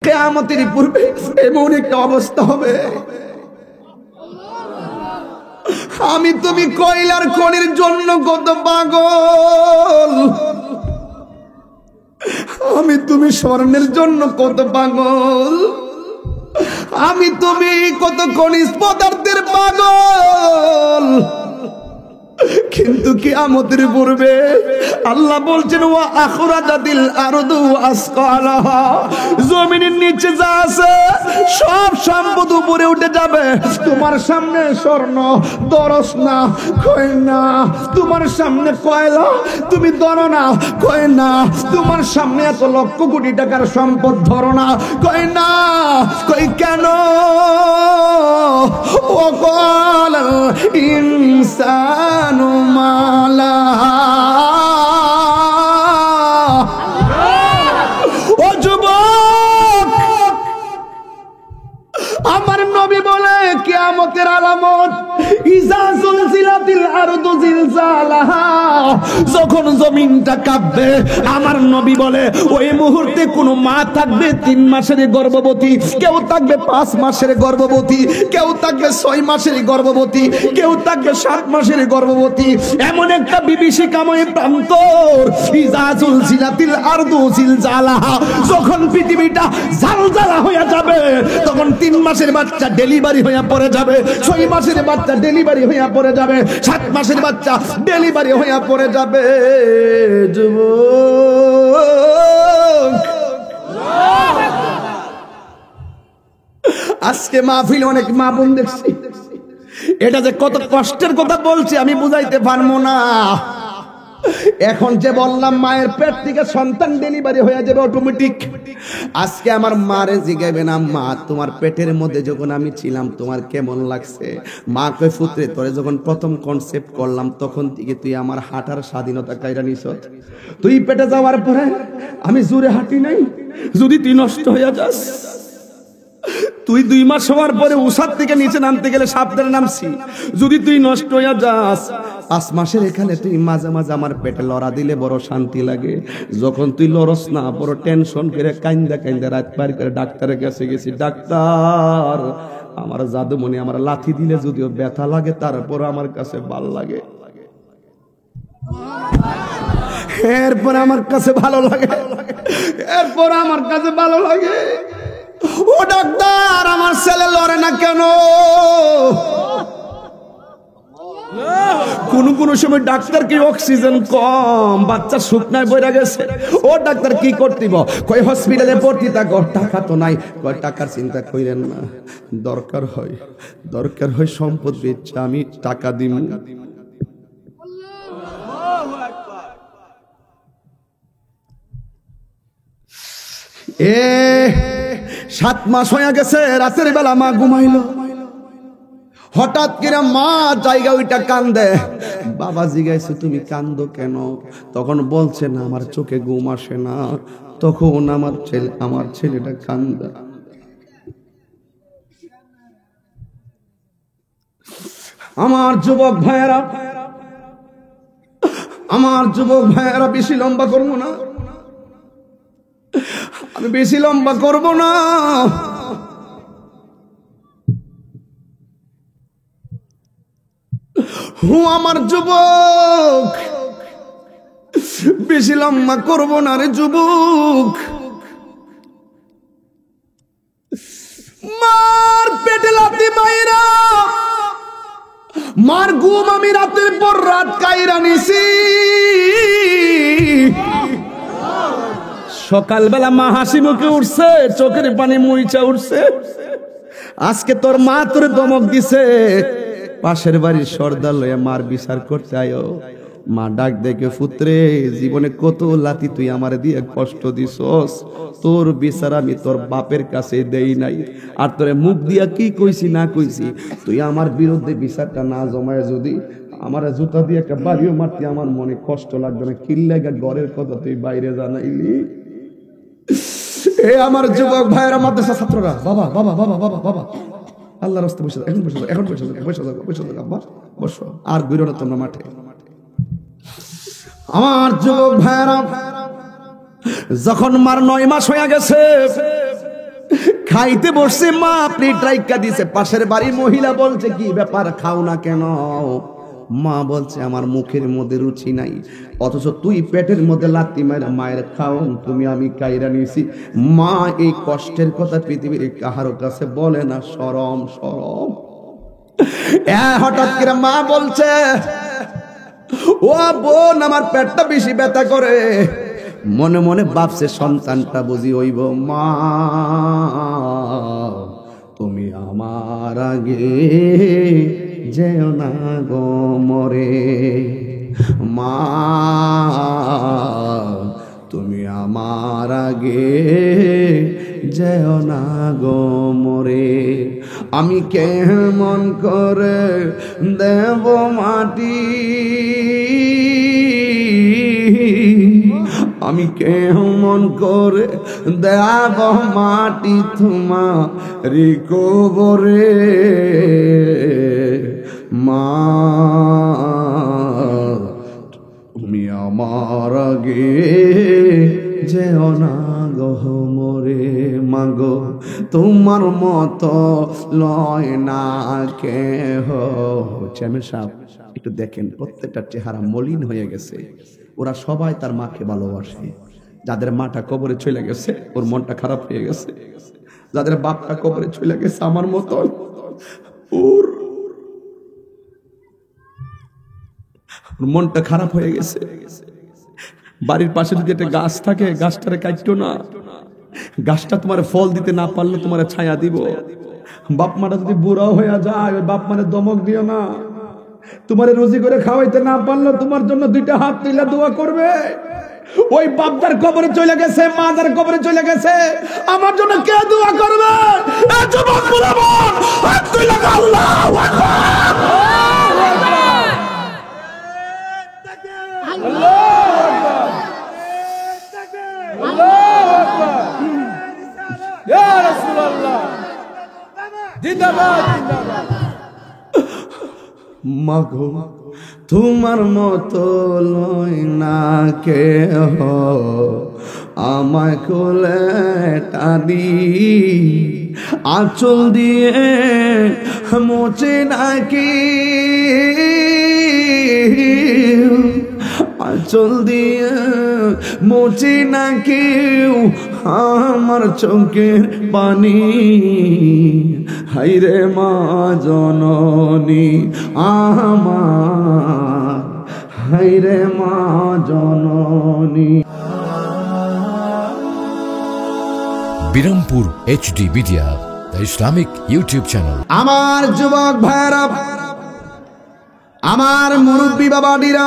কিয়ামতের পূর্বে এমন একটা অবস্থা হবে, আমি তুমি কয়লার খনির জন্য কত পাগল, আমি তুমি স্বর্ণের জন্য কত পাগল, আমি তুমি কত খনিজ পদার্থের পাগল। কিন্তু কিয়ামতের পূর্বে আল্লাহ বলছেন ওয়া আখরাজাতিল আরদু আসকালাহা, জমিনের নিচে যা আছে সব সম্পদ উপরে উঠে যাবে। তোমার সামনে স্বর্ণ দরস না, কয় না। তোমার সামনে কয়লা, তুমি ধরো না, কয় না। তোমার সামনে এত লক্ষ কোটি টাকার সম্পদ, ধরো না, কয় না। কই কেন? ওয়াকাল ইনসানু মালা, ও যুবক, আমার নবী বলে কিয়ামতের আলামত ইজা জুলজিলাতিল আরদু জিলজালাহা, যখন জমিনটা কাঁপবে, আমার নবী বলে ওই মুহূর্তে কোন মা থাকবে 3 মাসের গর্ভবতী, কেউ থাকবে 5 মাসের গর্ভবতী, কেউ থাকবে 6 মাসের গর্ভবতী, কেউ থাকবে 7 মাসের গর্ভবতী। এমন একটা বিভীষিকাময় প্রান্তর, ইজা জুলজিলাতিল আরদু জিলজালাহা, যখন পৃথিবীটা জালজালা হয়ে যাবে, তখন 3 মাসের বাচ্চা ডেলিভারি হয়ে পড়ে যাবে, 6 মাসের বাচ্চা ডেলিভারি হয়ে পড়ে যাবে, 7 মাসের বাচ্চা ডেলিভারি হয়ে পড়ে যাবে। যুবক, আজকে মাহফিল অনেক মা বোন দেখছি, এটা যে কত কষ্টের কথা বলছি আমি বুঝাইতে পারবো না। এখন যে বললাম মায়ের পেট থেকে সন্তান ডেলিভারি হয়ে যাবে অটোমেটিক, আজকে আমার মারে জিগাইবে না, মা তোমার পেটের মধ্যে যখন আমি ছিলাম তোমার কেমন লাগছে? মা কই পুত্রে তোরে যখন প্রথম কনসেপ্ট করলাম তখন থেকে তুই আমার হাঁটার স্বাধীনতা কাইরা নিছ, তুই পেটে যাওয়ার পরে আমি জোরে হাঁটি নাই, যদি তুই নষ্ট হয়ে যাস, তুই 2 মাস হওয়ার পরে উসাদ থেকে নিচে নামতে গেলে সাবধানে নামছি, যদি তুই নষ্ট হয়ে যাস, 5 মাসের এখানে তুই মাঝে মাঝে আমার পেটে লড়া দিলে বড় শান্তি লাগে, যখন তুই লড়স না বড় টেনশন করে কাইন্দা কাইন্দা রাত পার করে ডাক্তারের কাছে গেছি, ডাক্তার আমার জাদুমণি আমার লাথি দিলে যদিও ব্যথা লাগে তারপর আমার কাছে ভাল লাগে, এরপর আমার কাছে ভালো লাগে, এরপর আমার কাছে ভালো লাগে। ও ডাক্তার আমার ছেলে লড়ে না কেন? কোন সময় ডাক্তার কি অক্সিজেন কম, বাচ্চা শুকনায় বইরা গেছে, ও ডাক্তার কি করতিব? কই হসপিটালে ভর্তি থাকো, টাকা তো নাই। কই টাকার চিন্তা কইরেন না, দরকার হয় সম্পদ বেচে আমি টাকা দিব। এ 7 মাস হয়ে গেছে, রাতের বেলা মা ঘুমাইলো, হঠাৎ করে মা জায়গা ওইটা কান্দে, বাবা জিজ্ঞাসা তুমি কান্দো কেন? তখন বলছে না আমার চোখে ঘুম আসে না, তখন আমার ছেলেটা কান্দে। আমার যুবক ভাইয়েরা বেশি লম্বা করবো না, আমি বেশি লম্বা করব না। আমার যুবক, বেশি লম্বা করব না রে যুবক। মার পেটে লাথি মাইরা মার ঘুম আমি রাতের পর রাত কাইরা নিছি, সকালবেলা মা হাসি মুখে উঠছে, চোখের পানি মুইচা উঠছে। আজকে তোর মা তোরে ধমক দিছে, পাশের বাড়ির সর্দার লইয়া মার বিচার করতে আয়ো। মা ডাক দেখে পুত্রে জীবনে কত লাথি তুই আমারে দিয়ে কষ্ট দিছস, তোর বিচার আমি তোর বাপের কাছে দেই নাই, আর তোরে মুখ দিয়া কি কইছি না কইছি, তুই আমার বিরুদ্ধে বিচারটা না জমায় যদি আমার জুতা দিয়ে একটা বাড়িও মারতি আমার মনে কষ্ট লাগবে না, কিল্লাগা ঘরের কথা তুই বাইরে জানাইলি। এ আমার যুবক ভাইয়েরা, মাদ্রাসা ছাত্ররা, বাবা বাবা বাবা বাবা বাবা আল্লাহর রাস্তায় বসে এখন বসে আব্বা বসো, আর ঘুরো না তোমরা মাঠে। আমার যুবক ভাইয়েরা, যখন মার 9 মাস হয়ে গেছে, খাইতে বসছে, মা প্লেট রাইখা দিছে, পাশের বাড়ির মহিলা বলছে কি ব্যাপার, খাও না কেন? মা বলছে আমার মুখের মধ্যে রুচি নাই, অথচ তুই পেটের মধ্যে লাথি মায়ের মায়ের খাওন তুমি আমি কাইরা নিছি। মা এই কষ্টের কথা পৃথিবীর কাহারো কাছে বলে না, শরম শরম। হঠাৎ করে মা বলছে, ও বোন আমার পেটটা বেশি ব্যথা করে। মনে মনে ভাবছে সন্তানটা বুঝি হইব, মা তুমি আমার আগে যেও না গো মরে, মা তুমি আমার আগে যেও না গো মরে। আমি কেমন করে দেব মাটি, আমি কেমন করে দেব মাটি তোমার কবরে, মা তুমি আমার আগে যেও না গো মরে। মাগো তোমার মতো লয় না কেহ। চেয়ারম্যান সাহেব একটু দেখেন, প্রত্যেকটা চেহারা মলিন হয়ে গেছে। ওরা সবাই তার মাকে ভালোবাসে। যাদের মাটা কবরে চলে গেছে ওর মনটা খারাপ হয়ে গেছে, যাদের বাপটা কবরে চলে গেছে আমার মতো ওর মনটা খারাপ হয়ে গেছে। বাড়ির পাশে যদি একটা গাছ থাকে, গাছটারে কাটতো না, গাছটা তোমার ফল দিতে না পারলে তোমার ছায়া দিব। বাপ মাটা যদি বুড়াও হয়ে যায়, ওই বাপ মানে দমক দিও না। তোমার রুজি করে খাওয়াইতে না পারলে তোমার জন্য দুইটা হাত তুলে দোয়া করবে। ওই বাপদার কবরে চলে গেছে, মাদার কবরে চলে গেছে, আমার জন্য কে দোয়া করবে? এই যুবক বলবো হাত তুলে আল্লাহু আকবার, মাগো তোমার মতো লয় না কেহ, আমায় কোলে টানি আঁচল দিয়ে মোচে নাকি, আঁচল দিয়ে মোচে না কেউ আমার চোখের পানি। হাইরে মা জননী আমার, হাইরে মা জননী। Birampur HD media, the Islamic YouTube channel. আমার যুবক ভাইরা, আমার মুরব্বী বাবাদিরা,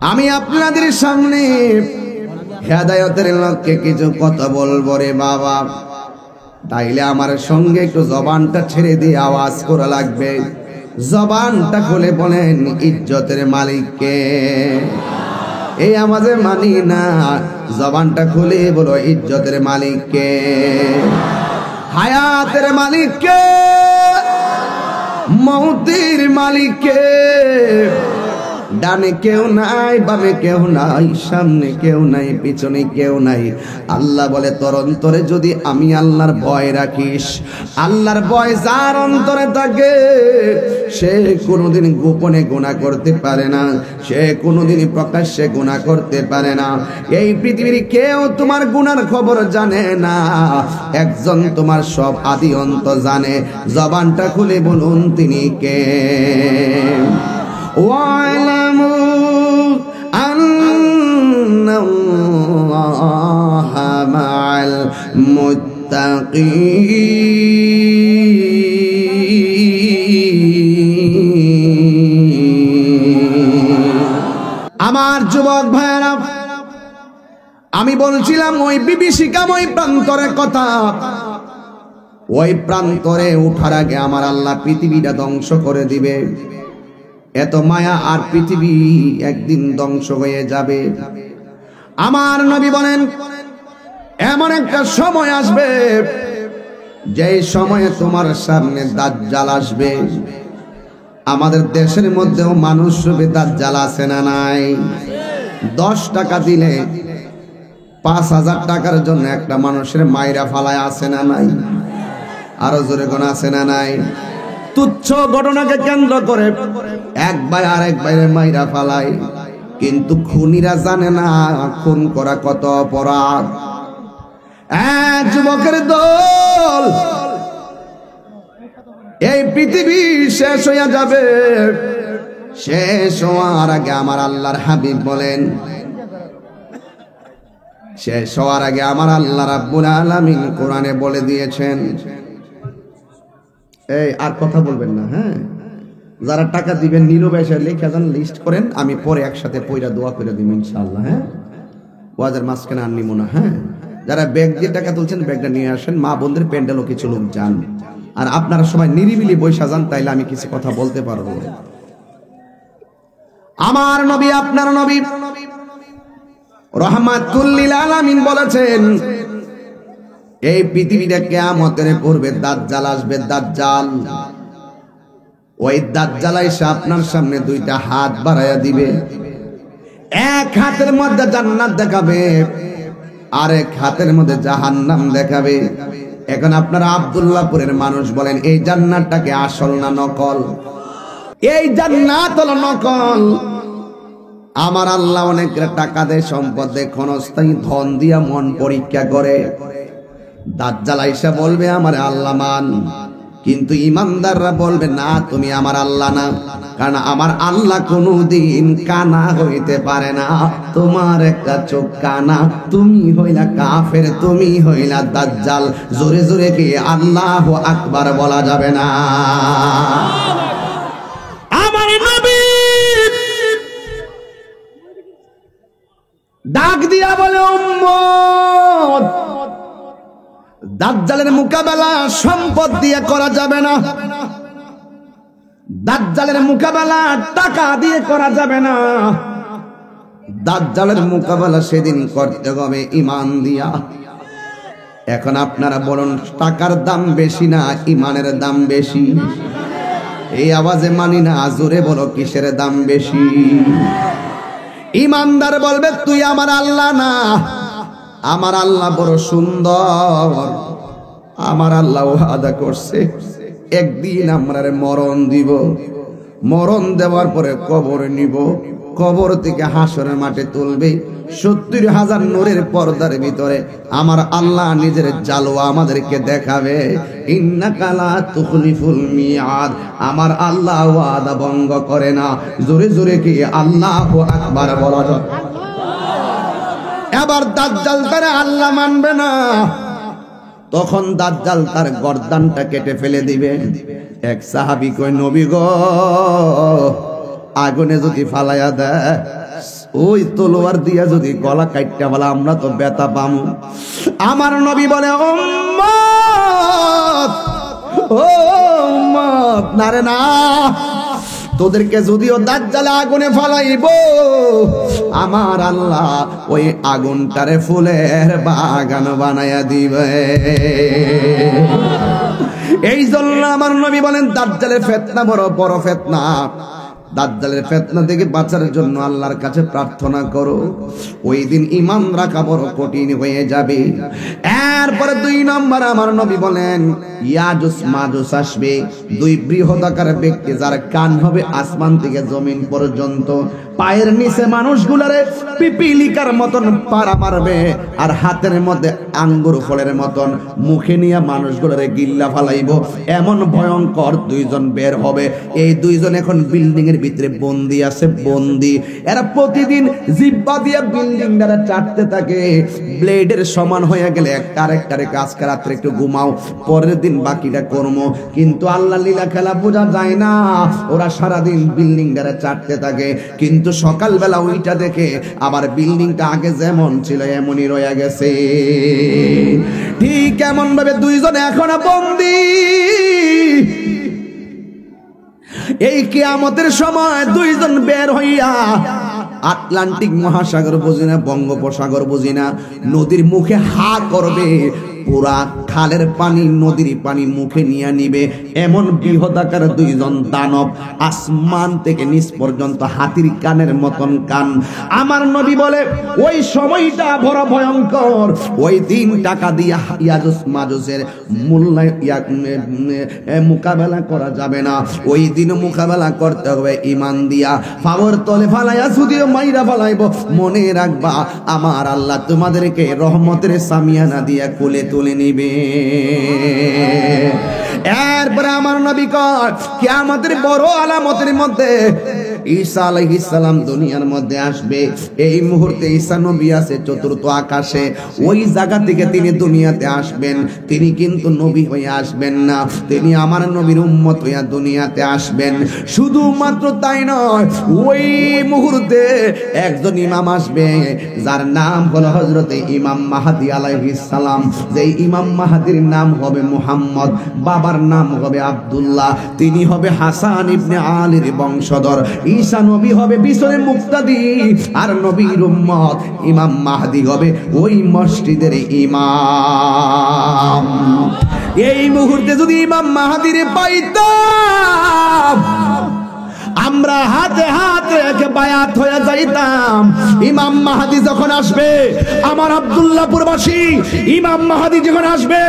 আমি আপনাদের সামনে হেদায়েতের লক্ষ্যে কিছু কথা বলবো রে বাবা। তাইলে আমার সঙ্গে একটু জবানটা ছেড়ে দিয়ে আওয়াজ করা লাগবে। জবানটা খুলে বলেন ইজ্জতের মালিককে। এই আমাদের মানি না, জবানটা খুলে বলো ইজ্জতের মালিককে, হায়াতের মালিককে, মৌতের মালিককে। ডানে কেউ নাই, বামে কেউ নাই, সামনে কেউ নাই, পিছনে কেউ নাই। আল্লাহ বলে তোর অন্তরে যদি আমি আল্লাহর ভয় রাখিস, আল্লাহর ভয় যার অন্তরে থাকে সে কোনোদিন গোপনে গুনাহ করতে পারে না, সে কোনোদিন প্রকাশ্যে গুনাহ করতে পারে না। এই পৃথিবীর কেউ তোমার গুনার খবর জানে না, একজন তোমার সব আদি অন্ত জানে। জবানটা খুলে বলুন তিনি কে। واعلموا أن الله مع المتقين। আমার যুবক ভাইরা, আমি বলছিলাম ওই বিভীষিকাময় প্রান্তরের কথা। ওই প্রান্তরে উঠার আগে আমার আল্লাহ পৃথিবীটা ধ্বংস করে দিবে। এত মায়া আর পৃথিবী একদিন ধ্বংস হয়ে যাবে। আমার নবী বলেন এমন একটা সময় আসবে যেই সময়ে তোমার সামনে দাজ্জাল আসবে। আমাদের দেশের মধ্যেও মানুষ রূপে দাজ্জাল আছে না নাই? 10 টাকা দিলে 5,000 টাকার জন্য একটা মানুষের মাইরা ফালায় আছে না নাই? আরো জোরে কোন আছে না নাই? তুচ্ছ ঘটনাকে কেন্দ্র করে এক ভাই আরেক ভাইয়ের মাইরা ফালায়, কিন্তু খুনিরা জানে না খুন করা কত অপরাধ। এক যুবকের দল, এই পৃথিবী শেষ হইয়া যাবে, শেষ হওয়ার আগে আমার আল্লাহর হাবিব বলেন, শেষ হওয়ার আগে আমার আল্লাহ রাব্বুল আলামিন কোরআনে বলে দিয়েছেন, এই আর কথা বলবেন না, হ্যাঁ? যারা টাকা দিবেন নীরবে এসে লিখে যান, লিস্ট করেন, আমি পরে একসাথে পয়রা দোয়া করে দিব ইনশাআল্লাহ, হ্যাঁ? ওয়াজের মাঝখানে আর নিব না, হ্যাঁ? যারা ব্যাগ দিয়ে টাকা তুলছেন ব্যাগটা নিয়ে আসেন, মা বোনদের প্যান্ডেলও কিছু লোক যান, আর আপনারা সবাই নিরিবিলি বৈশা যান, তাইলে আমি কিছু কথা বলতে পারবো। আমার নবী, আপনার নবী রাহমাতুল লিল আলামিন বলেছেন, এই পৃথিবীটা কিয়ামতের পূর্বে দাজ্জাল আসবে, দাজ্জাল। ওই দাজ্জাল এসে আপনার সামনে দুইটা হাত বাড়াইয়া দিবে, এক হাতের মধ্যে জান্নাত দেখাবে, আরেক হাতের মধ্যে জাহান্নাম দেখাবে। এখন আপনারা আব্দুল্লাহপুরের মানুষ বলেন, এই জান্নাতটাকে আসল না নকল? এই জান্নাত হলো নকল। আমার আল্লাহ অনেক টাকা দেয়, সম্পদ দেয়, ক্ষণস্থায়ী ধন দিয়া মন পরীক্ষা করে। দাজ্জাল আইসা বলবে আমার আল্লাহ মান, কিন্তু ইমানদাররা বলবে না, তুমি আমার আল্লাহ না, কারণ আমার আল্লাহ কোনদিন কানা হইতে পারে না। তোমার একটা চোখ কানা, তুমি হইলা কাফের, তুমি হইলা দাজ্জাল। জোরে জোরে কি আল্লাহু আকবার বলা যাবে না? আমার নবী ডাক দিয়া বলে, উম্মত, দাজ্জালের মোকাবেলা সম্পদ দিয়ে করা যাবে না, দাজ্জালের মোকাবেলা টাকা দিয়ে করা যাবে না, দাজ্জালের মোকাবেলা সেদিন করতে হবে ঈমান দিয়া। এখন আপনারা বলুন, টাকার দাম বেশি না ঈমানের দাম বেশি? এই আওয়াজে মানি না, জোরে বলো কিসের দাম বেশি? ঈমানদার বলবে, তুই আমার আল্লাহ না, আমার আল্লাহ বড় সুন্দর, আমার আল্লাহ ওয়াদা করছে একদিন আমরা মরণ দিব, মরণ দেওয়ার পরে কবর নিব, কবর থেকে হাসরের মাঠে তুলবে। 70,000 নূরের পর্দার ভিতরে আমার আল্লাহ নিজের জালওয়া আমাদেরকে দেখাবে। ইন্নাকা লা তুখলিফুল মিয়াদ, আমার আল্লাহ ওয়াদা ভঙ্গ করে না। জোরে জোরে কি আল্লাহু আকবার বলা যায়? এবার দাজ্জাল তার আল্লাহ মানবে না, তখন দাজ্জাল তার গর্দানটা কেটে ফেলে দিবে। এক সাহাবী কয়, নবী গো, আগুনে যদি ফালাইয়া দেয়, ওই তলোয়ার দিয়া যদি গলা কাটতে বলা, আমরা তো ব্যথা পামু। আমার নবী বলে, উম্মত, ও উম্মত, না রে না, তোদেরকে যদিও দাজ্জালে আগুনে ফালাইব, আমার আল্লাহ ওই আগুনটারে ফুলের বাগান বানায়া দিবে। এই জন্য আমার নবী বলেন, দাজ্জালের ফিতনা বড় বড় ফিতনা। দাজ্জালের ফিতনা থেকে বাঁচার জন্য আল্লাহর কাছে প্রার্থনা করো। ওই দিন ঈমান রাখা বড় কঠিন হয়ে যাবে। এরপরে 2 নম্বর আমার নবী বলেন, ইয়াজুস মাজুস আসবে, 2 বৃহদাকার ব্যক্তি, যার কান হবে আসমান থেকে জমিন পর্যন্ত, পায়ের নিচে মানুষগুলারে পিপিলিকার মতন পাড়া মারবে, আর হাতের মধ্যে আঙ্গুর ফলের মতন মুখে নিয়ে মানুষগুলারে গিল্লা ফালাইব। এমন ভয়ঙ্কর 2 জন বের হবে। এই 2 জন এখন বিল্ডিং এর ভিতরে বন্দি আছে, বন্দি। এরা প্রতিদিন জিহ্বা দিয়ে বিল্ডিং দ্বারা চাটতে থাকে, ব্লেডের সমান হয়ে গেলে একটা আরেকটারে আজকে রাত্রে একটু ঘুমাও, পরের দিন বাকিটা করবো। কিন্তু আল্লাহ লীলা খেলা বোঝা যায় না, ওরা সারাদিন বিল্ডিং দ্বারা চাটতে থাকে, কিন্তু সকালবেলা ওইটা দেখে আবার বিল্ডিংটা আগে যেমন ছিল এমনই রয়ে গেছে। ঠিক এমন ভাবে 2 জন এখনো বন্দি। এই কিয়ামতের সময় 2 জন বের হইয়া আটলান্টিক মহাসাগর বুঝি না, বঙ্গোপসাগর বুঝি না, নদীর মুখে হা করবে, পুরা খালের পানি নদীর পানি মুখে নিয়ে নিবে এমন বৃহদাকার দুইজন দানব, আসমান থেকে নিচ পর্যন্ত হাতির কানের মতন কান। আমার নবী বলে ওই সময়টা বড় ভয়ঙ্কর। ওই দিন টাকা দিয়া ইয়াজুজ মাজুজের মোকাবেলা করা যাবে না। ওই দিন মোকাবেলা করতে হবে ইমান দিয়া। ফাওয়ার তলে ফালাইয়া যদিও মাইরা ফালাইব, মনে রাখবা আমার আল্লাহ তোমাদেরকে রহমতের সামিয়ানা দিয়া কোলে তুলে নিবে। এরপরে আমার নবী কয় কিয়ামতের বড় আলামতের মধ্যে ঈসা আলাইহিস সালাম দুনিয়ার মধ্যে আসবে। এই মুহূর্তে ঈসা নবী আছে চতুর্থ আকাশে, ওই জায়গা থেকে তিনি দুনিয়াতে আসবেন। তিনি কিন্তু নবী হয়ে আসবেন না, তিনি আমার নবীর উম্মত হইয়া দুনিয়াতে আসবেন। শুধুমাত্র তাই নয়, ওই মুহূর্তে একজন ইমাম আসবে যার নাম হলো হযরতে ইমাম মাহদী আলাইহিস সালাম। যে ইমাম মাহদীর নাম হবে মুহাম্মদ, বাবার নাম হবে আব্দুল্লাহ। তিনি হবে হাসান ইবনে আলীর বংশধর। ঈসা নবী হবে পিছনে মুক্তাদি, আর নবীর উম্মত ইমাম মাহদী হবে ওই মসজিদের ইমাম। এই মুহূর্তে যদি ইমাম মাহদীর পাইতাম, আমরা হাতে হাত রেখে বায়াত হয়ে যাইতাম। ইমাম মাহদী যখন আসবে, আমার আব্দুল্লাহপুরবাসী ইমাম মাহদী যখন আসবে,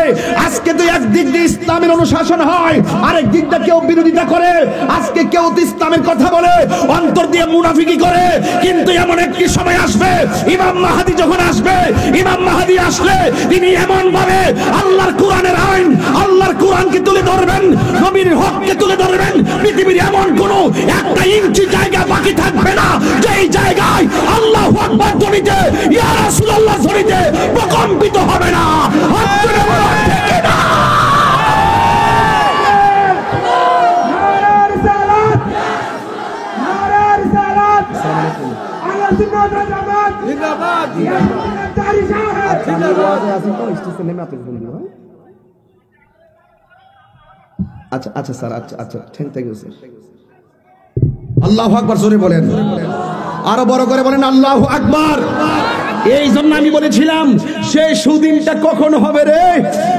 আজকে তো একদিক দিয়ে ইসলামের অনুশাসন হয়, আরেক দিক দিয়ে কেউ বিরোধিতা করে। আজকে কেউ তো ইসলামের কথা বলে, অন্তর দিয়ে মুনাফিকি করে। কিন্তু এমন একটি সময় আসবে, ইমাম মাহদী যখন আসবে, ইমাম মাহদী আসলে তিনি এমন ভাবে আল্লাহর কোরআনের আইন, আল্লাহর কোরআনকে তুলে ধরবেন, নবীর হককে তুলে ধরবেন। পৃথিবীর এমন কোন একটা ইঞ্চি জায়গা বাকি থাকবে না যেই জায়গায় আল্লাহু আকবার ধ্বনিতে, ইয়া রাসূলুল্লাহ ধ্বনিতে প্রকম্পিত হবে না। আপনারা বলেন ঠিক না? নারায়ে রিসালাত, নারায়ে রিসালাত, আল্লাহ সুন্নাত ওয়াল জামাত জিন্দাবাদ, জিন্দাবাদ। জারি সাহেব জিন্দাবাদ। আচ্ছা আচ্ছা স্যার, আচ্ছা আচ্ছা, থ্যাংক ইউ স্যার। আল্লাহু আকবার জোরে বলেন, আরো বড় করে বলেন আল্লাহু আকবার। এই জন্য আমি বলেছিলাম সেই সুদিনটা কখন হবে রে,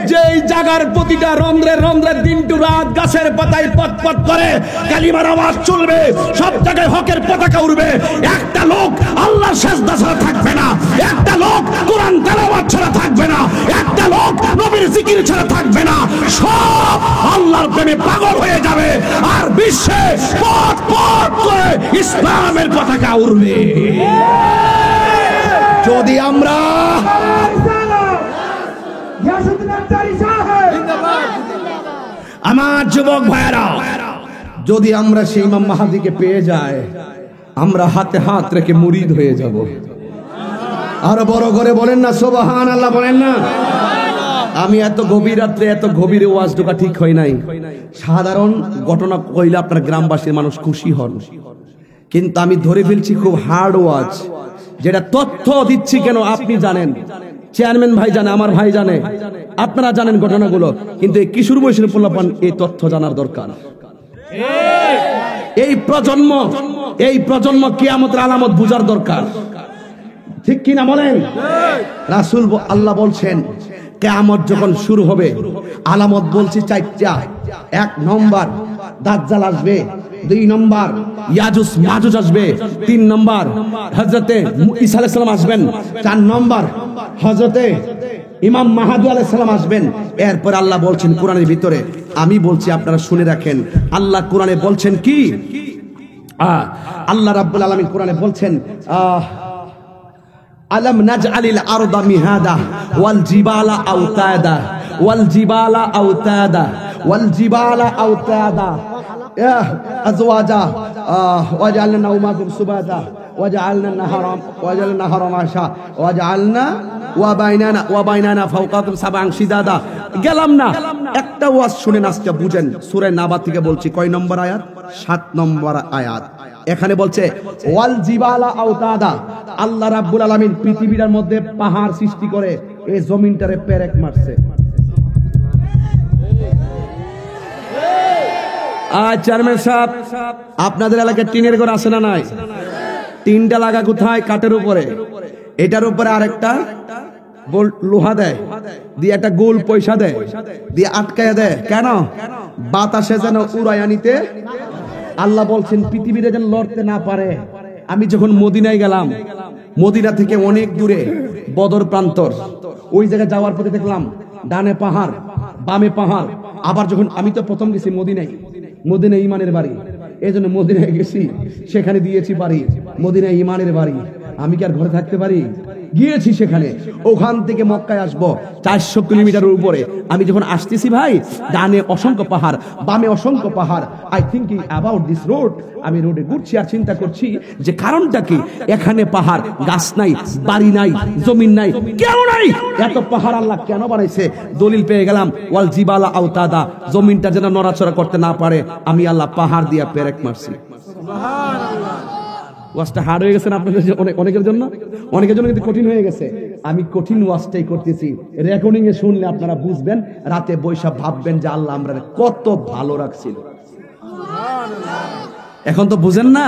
যে এই জায়গার প্রতিটা রন্ধ্রে রন্ধ্রে দিন টু রাত গাছের পাতায় পতপত করে কালিমার আওয়াজ চলবে, সব জায়গায় হকের পতাকা উড়বে। একটা লোক আল্লাহর সিজদা ছাড়া থাকবে না, একটা লোক কোরআন তেলাওয়াত ছাড়া থাকবে না, একটা লোক নবীর জিকির ছাড়া থাকবে না। সব আল্লাহর প্রেমে পাগল হয়ে যাবে, আর বিশ্বে পথ পথ করে ইসলামের পতাকা উড়বে। যদি আমরা আমার যুবক ভাইরা, যদি আমরা সেই ইমাম মাহদীকে পেয়ে যাই, আমরা হাতে হাত রেখে মুরিদ হয়ে যাব। আরো বড় করে বলেন না সুবহানাল্লাহ, বলেন না। আমি এত গভীর রাত্রে এত গভীরে ওয়াজ ঢোকা ঠিক হয় নাই। সাধারণ ঘটনা কইলে আপনার গ্রামবাসীর মানুষ খুশি হন, কিন্তু আমি ধরে ফেলছি খুব হার্ড ওয়াজ, যেটা তথ্য দিচ্ছি কেন আপনি জানেন, চেয়ারম্যান ভাই জানে, আমার ভাই জানে, আপনারা জানেন ঘটনাগুলো, কিন্তু এই কিশোর বয়সের পোলাপান এই তথ্য জানার দরকার। এই প্রজন্ম কিয়ামতের আলামত বুঝার দরকার, ঠিক কিনা বলেন? রাসূল আল্লাহ বলছেন কিয়ামত যখন শুরু হবে, আলামত বলছি চারটা। 1 নম্বর দাজ্জাল আসবে, 2 নম্বর ইয়াজুজ মাজুজ আসবে, 3 নম্বর হযরতে ঈসা আলাইহিস সালাম আসবেন, 4 নম্বর হযরতে ইমাম মাহদী আলাইহিস সালাম আসবেন। এরপর আল্লাহ বলছেন কোরআনের ভিতরে, আমি বলছি আপনারা শুনে রাখেন, আল্লাহ কোরআনে বলছেন কি? আল্লাহ রাব্বুল আলামিন কোরআনে বলছেন আলাম নাজআলিল আরদা মিহাদা ওয়াল জিবালা আওতাদা ওয়াল জিবালা আওতাদা ওয়াল জিবালা আওতাদা আজওয়াজা ওয়াজআলনা নাওমাকুম সুবাতা ওয়াজআলনা নাহারা মাশা ওয়াজআলনা ওয়া বাইনানা ফাওকাকুম সাবআন শিদাদা। গেলাম না, একটা ওয়াজ শুনেন আজকে বুঝেন। সূরা নাবা থেকে বলছি, কয় নম্বর আয়াত? 7 নম্বর আয়াত। এখানে বলছে ওয়াল জিবালা আওতাদা, আল্লাহ রাব্বুল আলামিন পৃথিবীর মধ্যে পাহাড় সৃষ্টি করে এই জমিনটারে পেরেক মারছে। চেয়ারম্যান সাহেব, আপনাদের এলাকায় টিনের ঘর আছে না নাই? টিনটা লাগা কোথায়? কাঠের উপরে। এটার উপরে আরেকটা লোহা দেয়, দিয়ে একটা গোল পয়সা দেয়, দিয়ে আটকায়া দেয়। কেন? বাতাসে যেন উড়াইয়া নিতে। আল্লাহ বলছেন পৃথিবীতে যেন লড়তে না পারে। আমি যখন মদিনায় গেলাম, মদিনা থেকে অনেক দূরে বদর প্রান্তর, ওই জায়গায় যাওয়ার পথে দেখলাম ডানে পাহাড়, বামে পাহাড়। আবার যখন আমি তো প্রথম গেছি মদিনায়, মদিনায় ইমানের বাড়ি, এই জন্য মদিনায় গেছি, সেখানে দিয়েছি বাড়ি, মদিনায় ইমানের বাড়ি। আমি কি আর ঘরে থাকতে পারি? গিয়েছি সেখানে। ওখান থেকে মক্কায় আসবো 400 কিলোমিটারের উপরে। আমি যখন আসতেছি ভাই, ডানে অসংখ্য পাহাড়, বামে অসংখ্য পাহাড়। I thinking about this road. আমি রোডে ঘুরছি আর চিন্তা করছি যে কারণটা কি। এখানে পাহাড়, গাছ নাই, বাড়ি নাই, জমিন নাই, কেন নাই? এত পাহাড় আল্লাহ কেন বানাইছে? দলিল পেয়ে গেলাম, ওয়াল জিবালা আওতাদা, জমিনটা যেন নড়াচড়া করতে না পারে, আমি আল্লাহ পাহাড় দিয়া পেরেক মারছি। ওয়াজটা হার্ড হয়ে গেছে না আপনাদের? অনেকের জন্য কিন্তু কঠিন হয়ে গেছে। আমি কঠিন ওয়াজটাই করতেছি, রেকর্ডিং এ শুনলে আপনারা বুঝবেন, রাতে বৈশা ভাববেন যে আল্লাহ আমরা কত ভালো রাখছিল। এখন তো বুঝেন না।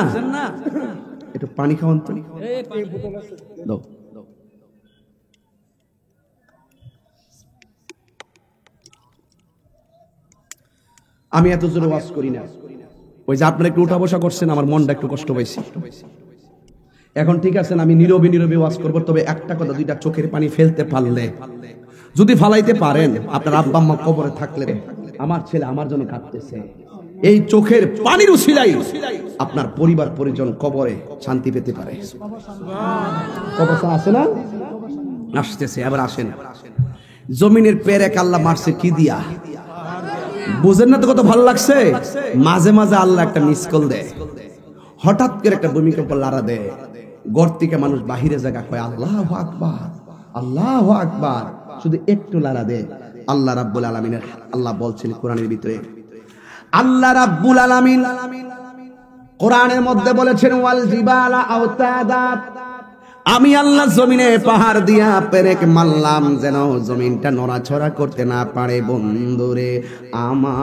একটু পানি খাওয়ান তো। দাও। আমি এত জোরে ওয়াজ করি না। ওই যে আপনারা একটু উঠা বসা করছেন, আমার মনটা একটু কষ্ট পাইছি। এখন ঠিক আছে, আমি নীরবে ওয়াজ করবো, তবে একটা কথা, দুইটা চোখের পানি ফেলতে পারলে, যদি ফালাইতে পারেন, আপনার আব্বা আম্মা কবরে থাকলে, আমার ছেলে আমার জন্য কাঁদতেছে, এই চোখের পানির উসিলাই আপনার পরিবার পরিজন কবরে শান্তি পেতে পারে। কবর আছে না? আসতেছে, আবার আসেন। জমিনের পেরেক আল্লাহ মারছে কি দিয়া? বুঝেন না তো কত ভালো লাগছে? মাঝে মাঝে আল্লাহ একটা মিস কল দেয়, হঠাৎ করে একটা ভূমিকম্প লাড়া দেয়, ঘর থেকে মানুষ বাহিরে জায়গা কয় আল্লাহু আকবার, আল্লাহু আকবার, শুধু একটু লাড়া দেয়। আল্লাহ রাব্বুল আলামিনের, আল্লাহ বলছেন কোরআনের ভিতরে, আল্লাহ রাব্বুল আলামিন কোরআনের মধ্যে বলেছেন ওয়াল জিবালা আওতাদা, আমি আল্লাহ জমিনে পাহাড় দিয়া পেরেক মারলাম যেন জমিনটা নড়াচড়া করতে না পারে। বন্ধুরে আমার,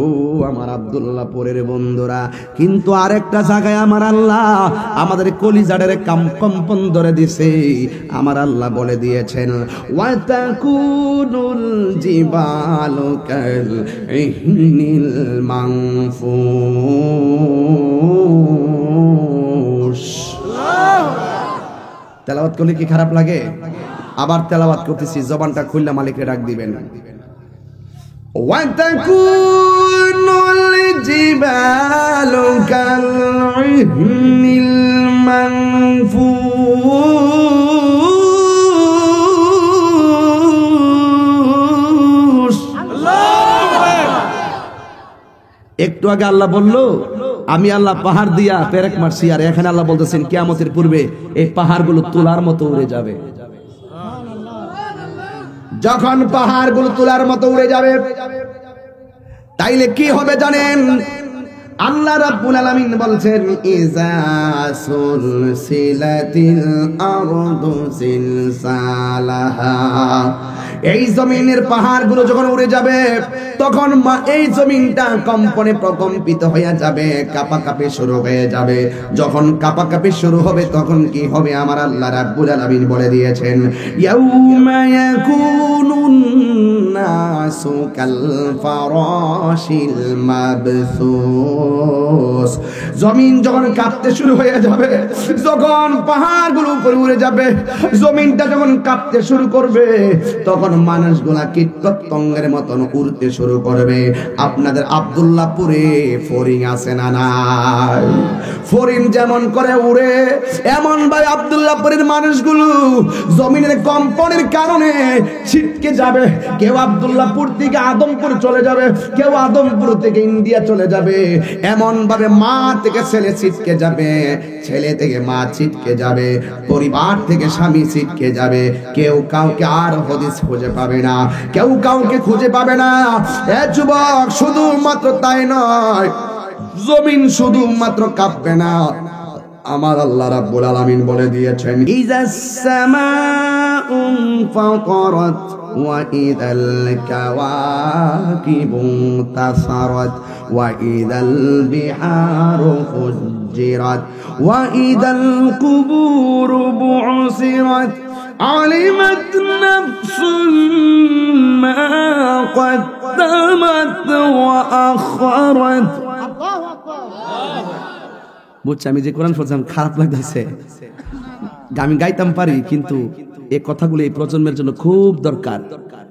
ও আমার আব্দুল্লাহপুরের বন্ধুরা, কিন্তু আরেকটা জায়গায় আমার আল্লাহ আমাদের কলিজাড়ের কম্পন ধরে দিছে। আমার আল্লাহ বলে দিয়েছেন ওয়াতাকুনুল জিবালু কাল ইহনিল মানফুস। তেলাওয়াত করলে কি খারাপ লাগে? আবার তেলাওয়াত করতেছি, জবানটা খুললে মালিককে ডাক দিবেন। ওয়াতাকুনুল জিবালু কাল ইহনিল মানফুস। একটু আগে আল্লাহ বলল আমি আল্লাহ পাহাড় দিয়া পেরেক মারছি, আর এখানে আল্লাহ বলতেছেন কিয়ামতের পূর্বে এই পাহাড়গুলো তুলার মতো উড়ে যাবে। যখন পাহাড়গুলো তুলার মতো উড়ে যাবে, তাইলে কি হবে জানেন? আল্লাহ রাব্বুল আলামিন বলছেন ইজা সুলসিলাতিল আরদু জিলসালাহা, এই জমিনের পাহাড়গুলো যখন উড়ে যাবে, তখন এই জমিনটা কম্পনে প্রকম্পিত হয়ে যাবে, কাঁপাকাঁপি শুরু হয়ে যাবে। যখন কাঁপাকাঁপি শুরু হবে, তখন কি হবে? আমার আল্লাহ রাব্বুল আলামিন বলে দিয়েছেন ইয়াউমা ইয়াকুনুন নাসু কাল ফারাশিল মাবসুস। জমিন যখন কাঁপতে শুরু হয়ে যাবে, যখন পাহাড়গুলো উপরে উড়ে যাবে, জমিনটা যখন কাঁপতে শুরু করবে, তখন মানুষগুলা কীটপতঙ্গের মতন উড়তে শুরু করবে। আপনাদের আব্দুল্লাহপুরে ফরিং আছে না নাই? ফরিং যেমন করে উড়ে, এমন ভাই আব্দুল্লাহপুরের মানুষগুলো জমিনের কম্পনের কারণে ছিটকে যাবে। কেউ আব্দুল্লাহপুর থেকে আদমপুর চলে যাবে, কেউ আদমপুর থেকে ইন্ডিয়া চলে যাবে। এমন ভাবে মা থেকে ছেলে ছিটকে যাবে, ছেলে থেকে মা ছিটকে যাবে, পরিবার থেকে স্বামী ছিটকে যাবে। কেউ কাউকে আর হদিস খুঁজে পাবে না, কেউ কাউকে খুঁজে পাবে না। এ যুবক, শুধুমাত্র তাই নয়, জমিন শুধুমাত্র কাঁপবে না, আমার আল্লাহ রাব্বুল আলামিন বলে দিয়েছেন ইজাস সামাউ انفطرت وإذا الكواكب انتثرت وإذا البحار فجرت وإذا القبور بعثرت علمت نفس ما قدمت وأخرت বুঝছি আমি যে কোরআন পড়ছিলাম খারাপ লাগতেছে আমি গাইতাম পারি কিন্তু এই কথাগুলো এই প্রজন্মের জন্য খুব দরকার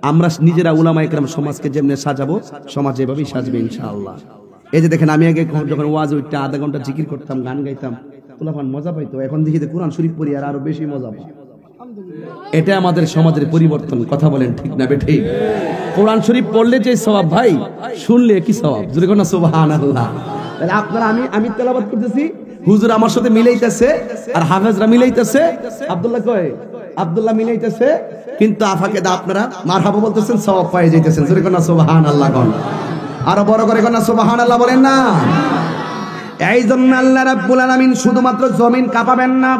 আমরা নিজেরা উলামায়ে কেরাম সমাজকে যেমনে সাজাবো সমাজ এভাবেই সাজবে ইনশাআল্লাহ এই যে দেখেন আমি আগে যখন ওয়াজ উঠতে আধা ঘন্টা জিকির করতাম গান গাইতাম পোলাপান মজা পাইতো এখন দেখি যে কোরআন শরীফ পড়ি আর আরো বেশি মজা পাই এটা আমাদের সমাজের পরিবর্তন কথা বলেন ঠিক না বেঠিক কোরআন শরীফ পড়লে যে সওয়াব ভাই শুনলে কি সওয়াব যদি কোন সুবহানাল্লাহ তাহলে আপনারা আমি তেলাওয়াত করতেছি হুজুর আমার সাথে মিলাইতেছে আর হাফেজরা মিলাইতেছে আব্দুল্লাহ মিলাইতেছে কিন্তু আফাকে দা আপনারা মারহাবা বলতেছেন সওয়াব পাই যাইতেছেন যদি কোন সুবহানাল্লাহ কোন আরো বড় করে কোন সুবহানাল্লাহ বলেন না এইজন্য আল্লাহ রাব্বুল আলামিন শুধুমাত্র জমিন কাঁপাবেন না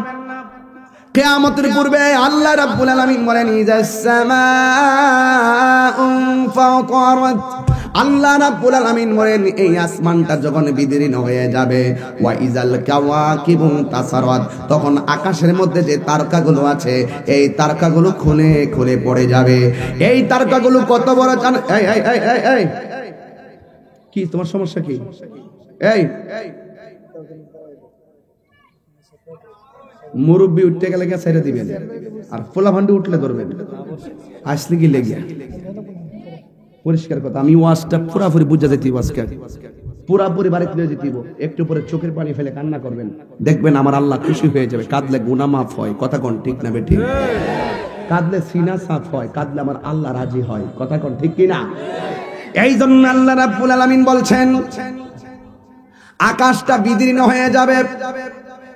কিয়ামতের পূর্বে আল্লাহ রাব্বুল আলামিন বলেন ইজাস সামাউ ফাতারাত আল্লাহ রাব্বুল আলামিন বলেন এই আসমানটা যখন বিদীর্ণ হয়ে যাবে ওয়া ইজাল কাওয়াকিবু তাসারাত তখন আকাশের মধ্যে যে তারকাগুলো আছে এই তারকাগুলো খুলে খুলে পড়ে যাবে এই তারকাগুলো কত বড় জান এই কি তোমার সমস্যা কি এই মুরব্বি উঠতে গেলে কে ছেড়ে দিবেন আর ফোলা ভান্ডি উঠলে ধরবেন আসলে কি লেগে পরিষ্কার কথা আমি ওয়াজটা পুরাপুরি বুঝা যেতে আজকে পুরাপুরি বাড়ি তুলে যেতেইব একটু পরে চোখের পানি ফেলে কান্না করবেন দেখবেন আমার আল্লাহ খুশি হয়ে যাবে কাঁদলে গুনাহ মাফ হয় কথা কোন ঠিক না বেঠিক কাঁদলে সিনা সাফ হয় কাঁদলে আমার আল্লাহ রাজি হয় কথা কোন ঠিক কি না এই জন্য আল্লাহ রাব্বুল আলামিন বলছেন আকাশটা বিদীর্ণ হয়ে যাবে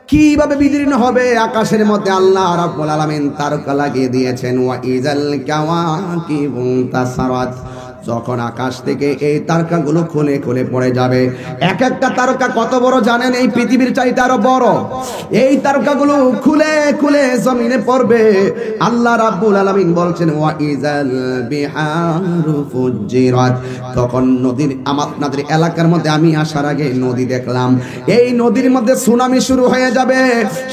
কিভাবে বিদীর্ণ হবে আকাশের মধ্যে আল্লাহ রাব্বুল আলামিন তারকা লাগিয়ে দিয়েছেন ওয়া ইজাল কাওয়াকিবু তাসারাত যখন আকাশ থেকে এই তারকাগুলো খুলে খুলে পড়ে যাবে এক একটা তারকা কত বড় জানেন এই পৃথিবীর চাইতে আরো বড় এই তারকাগুলো খুলে খুলে জমিনে পড়বে আল্লাহ রাব্বুল আলামিন বলছেন ওয়া ইজাল বিহারু ফুজ্জিরাত তখন নদীর আপনাদের এলাকার মধ্যে আমি আসার আগে নদী দেখলাম এই নদীর মধ্যে সুনামি শুরু হয়ে যাবে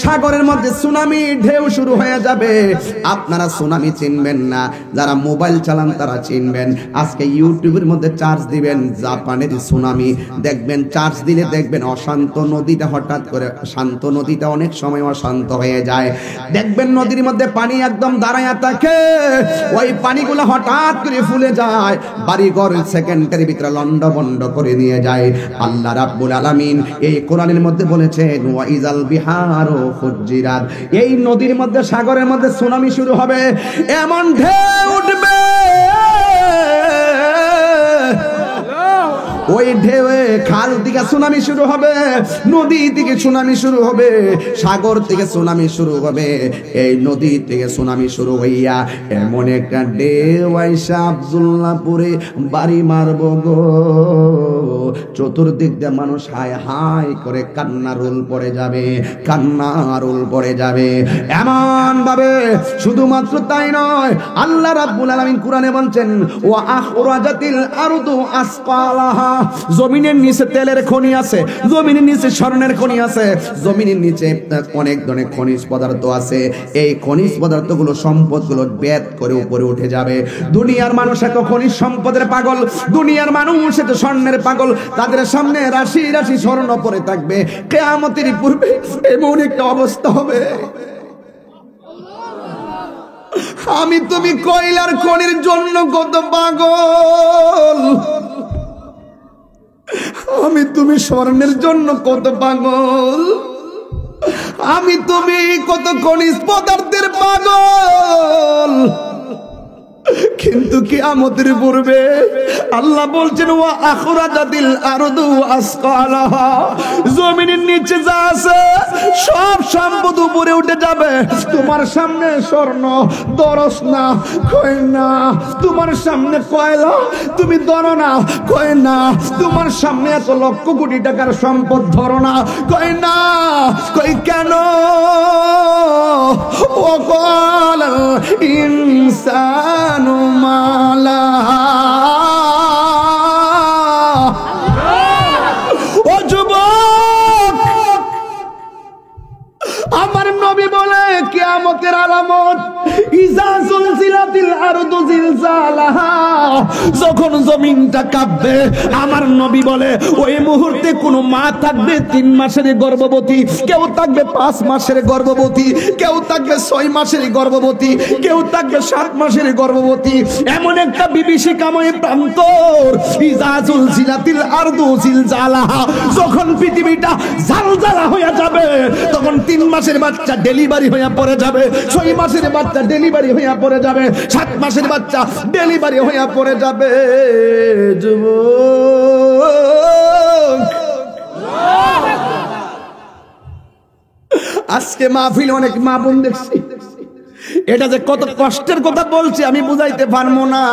সাগরের মধ্যে সুনামি ঢেউ শুরু হয়ে যাবে আপনারা সুনামি চিনবেন না যারা মোবাইল চালান তারা চিনবেন আজকে ইউটিউবের মধ্যে চার্জ দিবেন জাপানের সুনামি দেখবেন চার্জ দিলে দেখবেন অশান্ত নদীটা হঠাৎ করে শান্ত নদীটা অনেক সময় অশান্ত হয়ে যায় দেখবেন নদীর মধ্যে পানি একদম দাঁড়ায়া থাকে ওই পানিগুলো হঠাৎ করে ফুলে যায় বাড়িঘর সেকেন্ডের ভিতরে লন্ডভন্ড করে নিয়ে যায় আল্লাহ রাব্বুল আলামিন এই কোরআনের মধ্যে বলেছেন ওয়া ইজাল বিহারু ফুজ্জিরাত এই নদীর মধ্যে সাগরের মধ্যে সুনামি শুরু হবে এমন ঢেউ উঠবে ওই ঢেউয়ে খাল থেকে সুনামি শুরু হবে নদী থেকে সুনামি শুরু হবে সাগর থেকে সুনামি শুরু হবে এই নদী থেকে সুনামি শুরু হইয়া এমন একটা ঢেউ আইসা আব্দুল্লাহপুরে বাড়ি মারবো গো চতুর্দিক দিয়ে মানুষ হায় হায় করে কান্নার রোল পড়ে যাবে কান্নার রোল পড়ে যাবে এমন ভাবে শুধুমাত্র তাই নয় আল্লাহ রাব্বুল আলামিন কোরআনে বলছেন ওয়া আখরাজাতিল আরদু আসকালাহা জমিনের নিচে তেলের খনি আছে জমিনের নিচে স্বর্ণের খনি আছে জমিনের নিচে অনেক ধরনের খনিজ পদার্থ আছে এই খনিজ পদার্থগুলো সম্পদগুলো বেদ করে উপরে উঠে যাবে দুনিয়ার মানুষ এত খনিজ সম্পদের পাগল দুনিয়ার মানুষ এত স্বর্ণের পাগল তাদের সামনে রাশি রাশি স্বর্ণ পড়ে থাকবে কিয়ামতের পূর্বে এমন একটা অবস্থা হবে আমি তুমি কয়লার খনির জন্য কত পাগল আমি তুমি স্বর্ণের জন্য কত পাগল আমি তুমি কত খনিজ পদার্থের পাগল কিন্তু কিয়ামতের পূর্বে আল্লাহ বলছেন ওয়া আখরাজাতিল আরদু আসকালাহা, জমিনের নিচে যা আছে সব সম্পদ উপরে উঠে যাবে। তোমার সামনে স্বর্ণ দরস না, কয় না। তোমার সামনে কয়লা, তুমি ধরো না, কয় না। তোমার সামনে এত লক্ষ কোটি টাকার সম্পদ, ধরো না, কয় না। কই কেন? ওয়াকালাল ইনসানু মালা, ও যুবক, আমার নবী বলে কিয়ামতের আলামত ইজা জুলজিলাতিল আরদু জিলজালাহা, যখন জমিনটা কাঁপবে, আমার নবী বলে ওই মুহূর্তে কোন মা থাকবে 3 মাসের গর্ভবতী, কেউ থাকবে 5 মাসের গর্ভবতী, কেউ থাকবে 6 মাসের গর্ভবতী, কেউ থাকবে 7 মাসের গর্ভবতী। এমন একটা বিভীষিকাময় প্রান্তর, ইজা জুলজিলাতিল আরদু জিলজালাহা, যখন পৃথিবীটা জালজালা হয়ে যাবে, তখন 3 মাসের বাচ্চা ডেলিভারি হয়ে পড়ে যাবে, 6 মাসের বাচ্চা ডেলিভারি হয়ে পড়ে যাবে, 7 মাসের বাচ্চা ডেলিভারি হয়ে পড়ে যাবে। যুবক, আজকে মাহফিল অনেক মা বোন দেখছি, এটা যে কত কষ্টের কথা বলছি আমি বুঝাইতে পারবো না।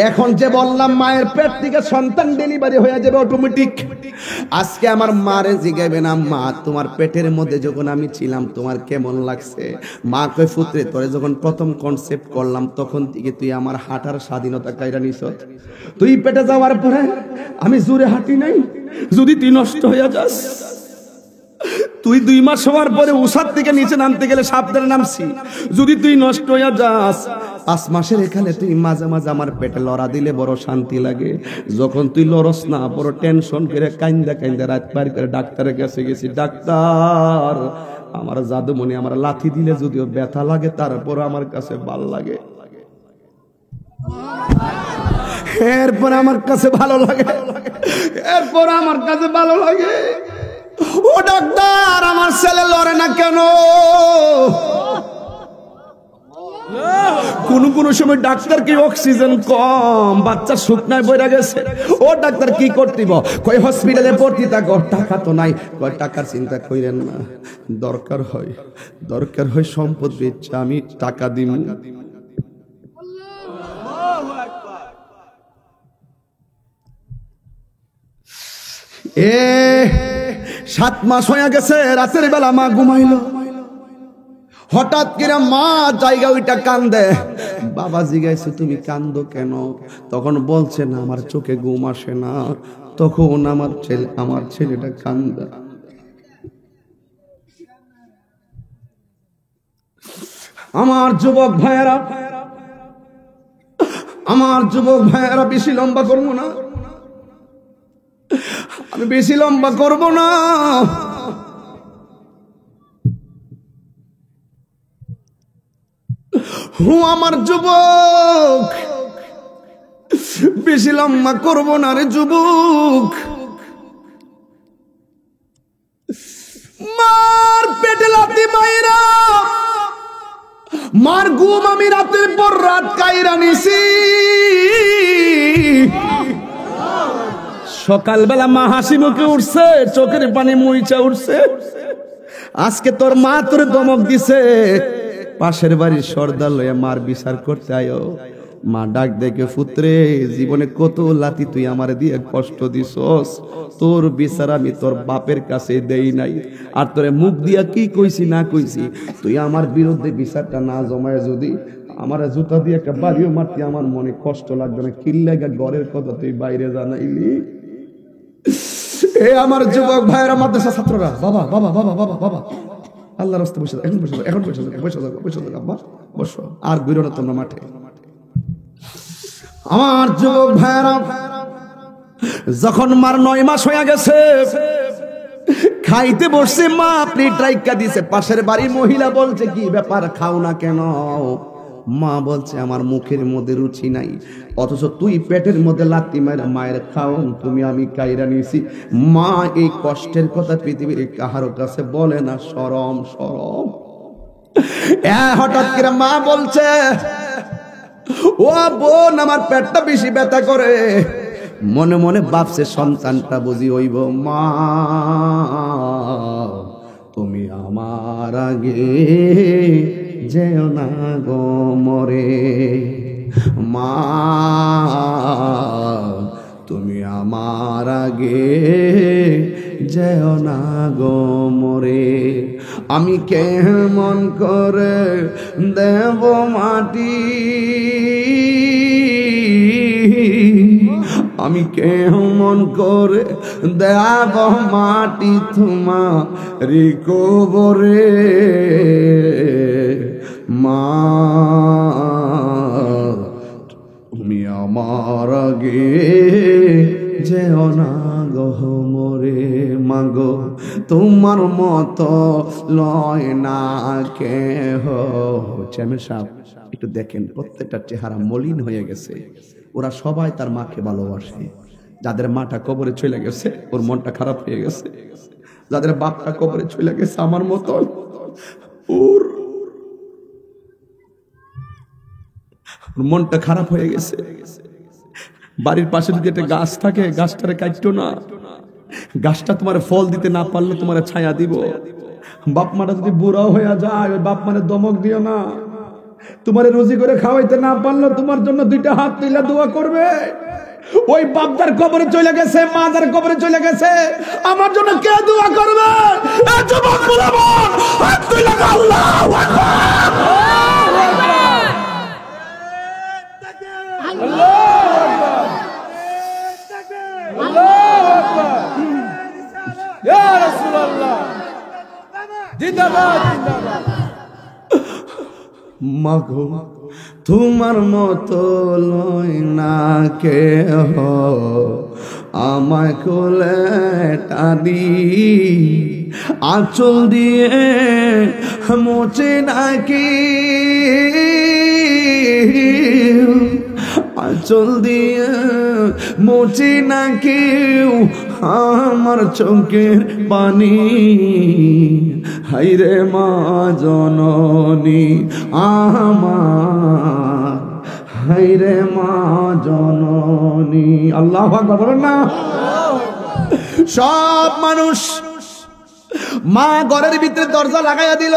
এখন যে বললাম মায়ের পেট থেকে সন্তান ডেলিভারি হয়ে যাবে অটোমেটিক। আজকে আমার মারে জিগাইবে না, মা তোমার পেটের মধ্যে যখন আমি ছিলাম তোমার কেমন লাগছে? মা কই পুত্রে তোরে যখন প্রথম কনসেপ্ট করলাম তখন থেকে তুই আমার হাঁটার স্বাধীনতা কাইরা নিছ। তুই পেটে যাওয়ার পরে আমি জোরে হাঁটি নাই, যদি তুই নষ্ট হয়ে যাস। তুই 2 মাস হওয়ার পরে উসার থেকে নিচে নামতে গেলে সাবধানে নামছি, যদি তুই নষ্ট হয়ে যাস। 5 মাসের এখানে তুই মাঝে মাঝে আমার পেটে লড়া দিলে বড় শান্তি লাগে, যখন তুই লড়স না বড় টেনশন করে কাইন্দা কাইন্দা রাত পার করে ডাক্তারের কাছে গেছি। ডাক্তার, আমার জাদুমণি আমার লাথি দিলে যদিও ব্যথা লাগে তারপর আমার কাছে ভাল লাগে, এরপর আমার কাছে ভালো লাগে, এরপর আমার কাছে ভালো লাগে। ও ডাক্তার, আমার ছেলে লড়ে না কেন? কোন সময় ডাক্তার কি অক্সিজেন কম, বাচ্চা শুকনায় বইরা গেছে। ও ডাক্তার কি করতিব? কই হসপিটালে ভর্তি থাকো, টাকা তো নাই। কয় টাকার চিন্তা কইরেন না, দরকার হয় সম্পদ বেচে আমি টাকা দিব। এ 7 মাস হয়ে গেছে, রাতের বেলা মা ঘুমাইলো, হঠাৎ করে মা জায়গা ওইটা কান্দে। বাবা জিজ্ঞাসা তুমি কান্দো কেন? তখন বলছে না আমার চোখে ঘুম আসে না। তখন আমার ছেলেটা কান্দে। আমার যুবক ভাইয়েরা বেশি লম্বা করবো না, আমি বেশি লম্বা করব না। আমার যুবক, বেশি লম্বা করব না রে যুবক। মার পেটে লাথি মাইরা মার ঘুম আমি রাতের পর রাত কাইরা নিছি। সকালবেলা মা হাসি মুখে উঠছে, চোখের পানি মুইচা উঠছে। আজকে তোর মা তোর ধমক দিছে, পাশের বাড়ির সর্দার লইয়া মার বিচার করতে আয়ো। মা ডাক দেখে পুত্রে, জীবনে কত লাথি তুই আমার দিয়ে কষ্ট দিছস, তোর বিচার আমি তোর বাপের কাছে দেই নাই। আর তোরে মুখ দিয়া কি কইছি না কইছি, তুই আমার বিরুদ্ধে বিচারটা না জমায় যদি আমার জুতা দিয়ে একটা বাড়িও মারতি আমার মনে কষ্ট লাগবে না। কিল্লাগা ঘরের কথা তুই বাইরে জানাইলি। এ আমার যুবক ভাইয়েরা, মাদ্রাসা ছাত্ররা, বাবা বাবা বাবা বাবা বাবা আল্লাহর রাস্তায় বসে এখন বসে আব্বা বসো, আর বেরো না তোমরা মাঠে। আমার যুবক ভাইয়েরা, যখন মার 9 মাস হয়ে গেছে, খাইতে বসছে, মা প্লেট রাইখা দিছে। পাশের বাড়ির মহিলা বলছে কি ব্যাপার, খাও না কেন? মা বলছে আমার মুখের মধ্যে রুচি নাই, অথচ তুই পেটের মধ্যে লাথি মাইরা মায়ের খাওন তুমি আমি কাইরা নিয়েছি। মা এই কষ্টের কথা পৃথিবীর কাহারো কাছে বলে না, শরম। হঠাৎ করে মা বলছে ও বোন, আমার পেটটা বেশি ব্যথা করে। মনে মনে ভাবছে সন্তানটা বুঝি হইব মা, তুমি আমার আগে যেও না গো মরে, মা তুমি আমার আগে যেও না গো মরে। আমি কেমন করে দেব মাটি, আমি কেমন করে দেব মাটি তোমার কবরে, মা তুমি আমার আগে যেও না গো মরে। মাগো তোমার মতো লয় না কেহ। চেয়ারম্যান সাহেব একটু দেখেন, প্রত্যেকটা চেহারা মলিন হয়ে গেছে। ওরা সবাই তার মাকে ভালোবাসে। যাদের মাটা কবরে চলে গেছে ওর মনটা খারাপ হয়ে গেছে, যাদের বাপটা কবরে চলে গেছে আমার মতো ওর মনটা খারাপ হয়ে গেছে। বাড়ির পাশে যদি একটা গাছ থাকে, গাছটারে কাটতো না, গাছটা তোমার ফল দিতে না পারলে তোমার ছায়া দিব। বাপ মাটা যদি বুড়াও হয়ে যায়, ওই বাপ মানে দমক দিও না। তোমার রুজি করে খাওয়াইতে না পারলে তোমার জন্য দুইটা হাত তুলে দোয়া করবে। ওই বাপদার কবরে চলে গেছে, মাদার কবরে চলে গেছে, আমার জন্য কে দোয়া করবে? এই যুবক মুসলমান, হাত তুলে আল্লাহু আকবার। ইয়া রাসূলুল্লাহ জিন্দাবাদ জিন্দাবাদ। মাগো তোমার মতো লয় না কেহ, আমায় কোলে টানি আঁচল দিয়ে মোচে নাকি, আঁচল দিয়ে মোচে না কেউ আমার চোখের পানি। হাইরে মা জননী আমার, হাইরে মা জননী। আল্লাহু আকবার বলেন না। সব মানুষ মা ঘরের ভিতরে দরজা লাগাইয়া দিল।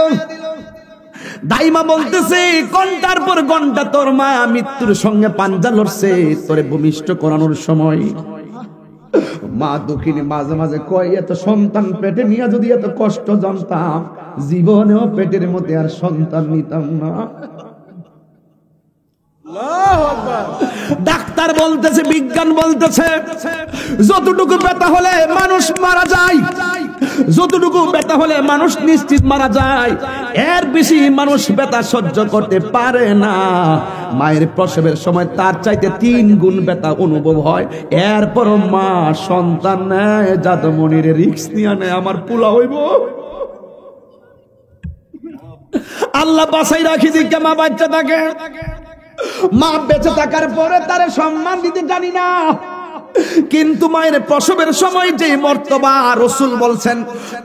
দাইমা বলতেছে ঘন্টার পর ঘন্টা তোর মা মৃত্যুর সঙ্গে পাঞ্জা লড়ছে তোরে ভূমিষ্ঠ করানোর সময়। মা দুঃখিনী মাঝে মাঝে কয়, এত সন্তান পেটে নিয়ে যদি এত কষ্ট জানতাম, জীবনেও পেটের মধ্যে আর সন্তান নিতাম না। ডাক্তার বলতেছে, বিজ্ঞান বলতেছে, যতটুকু ব্যথা হলে মানুষ মারা যায়, যতটুকু ব্যথা হলে মানুষ নিশ্চিত মারা যায়, এর বেশি মানুষ ব্যথা সহ্য করতে পারে না। মায়ের প্রসবের সময় তার চাইতে 3 গুণ ব্যথা অনুভব হয়। এরপর মা সন্তান নেয়, জাদুমণির রিস্ক নিয়ে নেয়, আমার পোলা হইব। আল্লাহ বাসাই রাখি দিকে মা বাচ্চা থাকে। মা বেঁচে থাকার পরে তারে সম্মান দিতে জানি না, কিন্তু মায়ের প্রসবের সময় যে মর্তবা রাসূল বলছেন,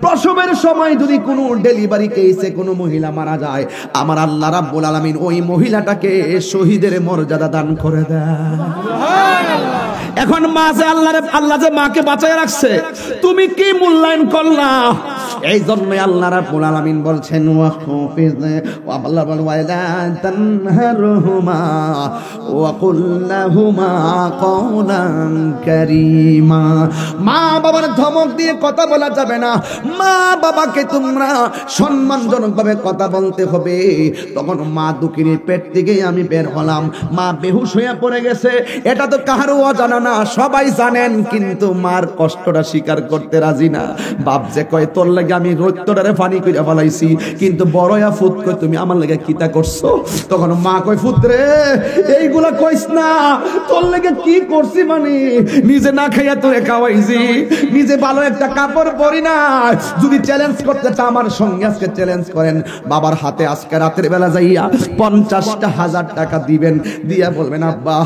প্রসবের সময় যদি কোনো ডেলিভারি কেসে কোনো মহিলা মারা যায়, আমার আল্লাহ রাব্বুল আলামিন ওই মহিলাটাকে শহীদের মর্যাদা দান করে দেয়। এখন মা যে আল্লাহ যে মাকে বাঁচায় রাখছে, তুমি কি মূল্যায়ন করলা? এই জন্যই আল্লাহ রাব্বুল আলামিন বলছেন, ওয়াহফিজ আল্লাহ বলেন ওয়ালা তানহারহুমা ওয়া কুল লাহুমা কওলান কারীমা। মা বাবার ধমক দিয়ে কথা বলা যাবে না। মা বাবাকে তোমরা সম্মানজনকভাবে কথা বলতে হবে। তখন মা দুঃখিনীর পেট থেকে আমি বের হলাম, মা বেহুশ হয়ে পড়ে গেছে। এটা তো কারো অজানা না, সবাই জানেন, কিন্তু মার কষ্টটা স্বীকার করতে রাজি না। বাপ যে কয় তোর লাগে আমি রক্তটারে পানি কইরা ফলাইছি, কিন্তু বড়য়া ফুত কই তুমি আমার লাগে কিতা করছো? তখন মা কয় ফুতরে এইগুলা কইস না, তোর লাগে কি করছি মানে নিজে না খাইয়া তোরে খাওয়াইছি, নিজে ভালো একটা কাপড় পরি না। যদি চ্যালেঞ্জ করতে চান আমার সঙ্গে আজকে চ্যালেঞ্জ করেন, বাবার হাতে আজকে রাতের বেলা যাইয়া 50,000 টাকা দিবেন, দিয়া বলবেন আব্বা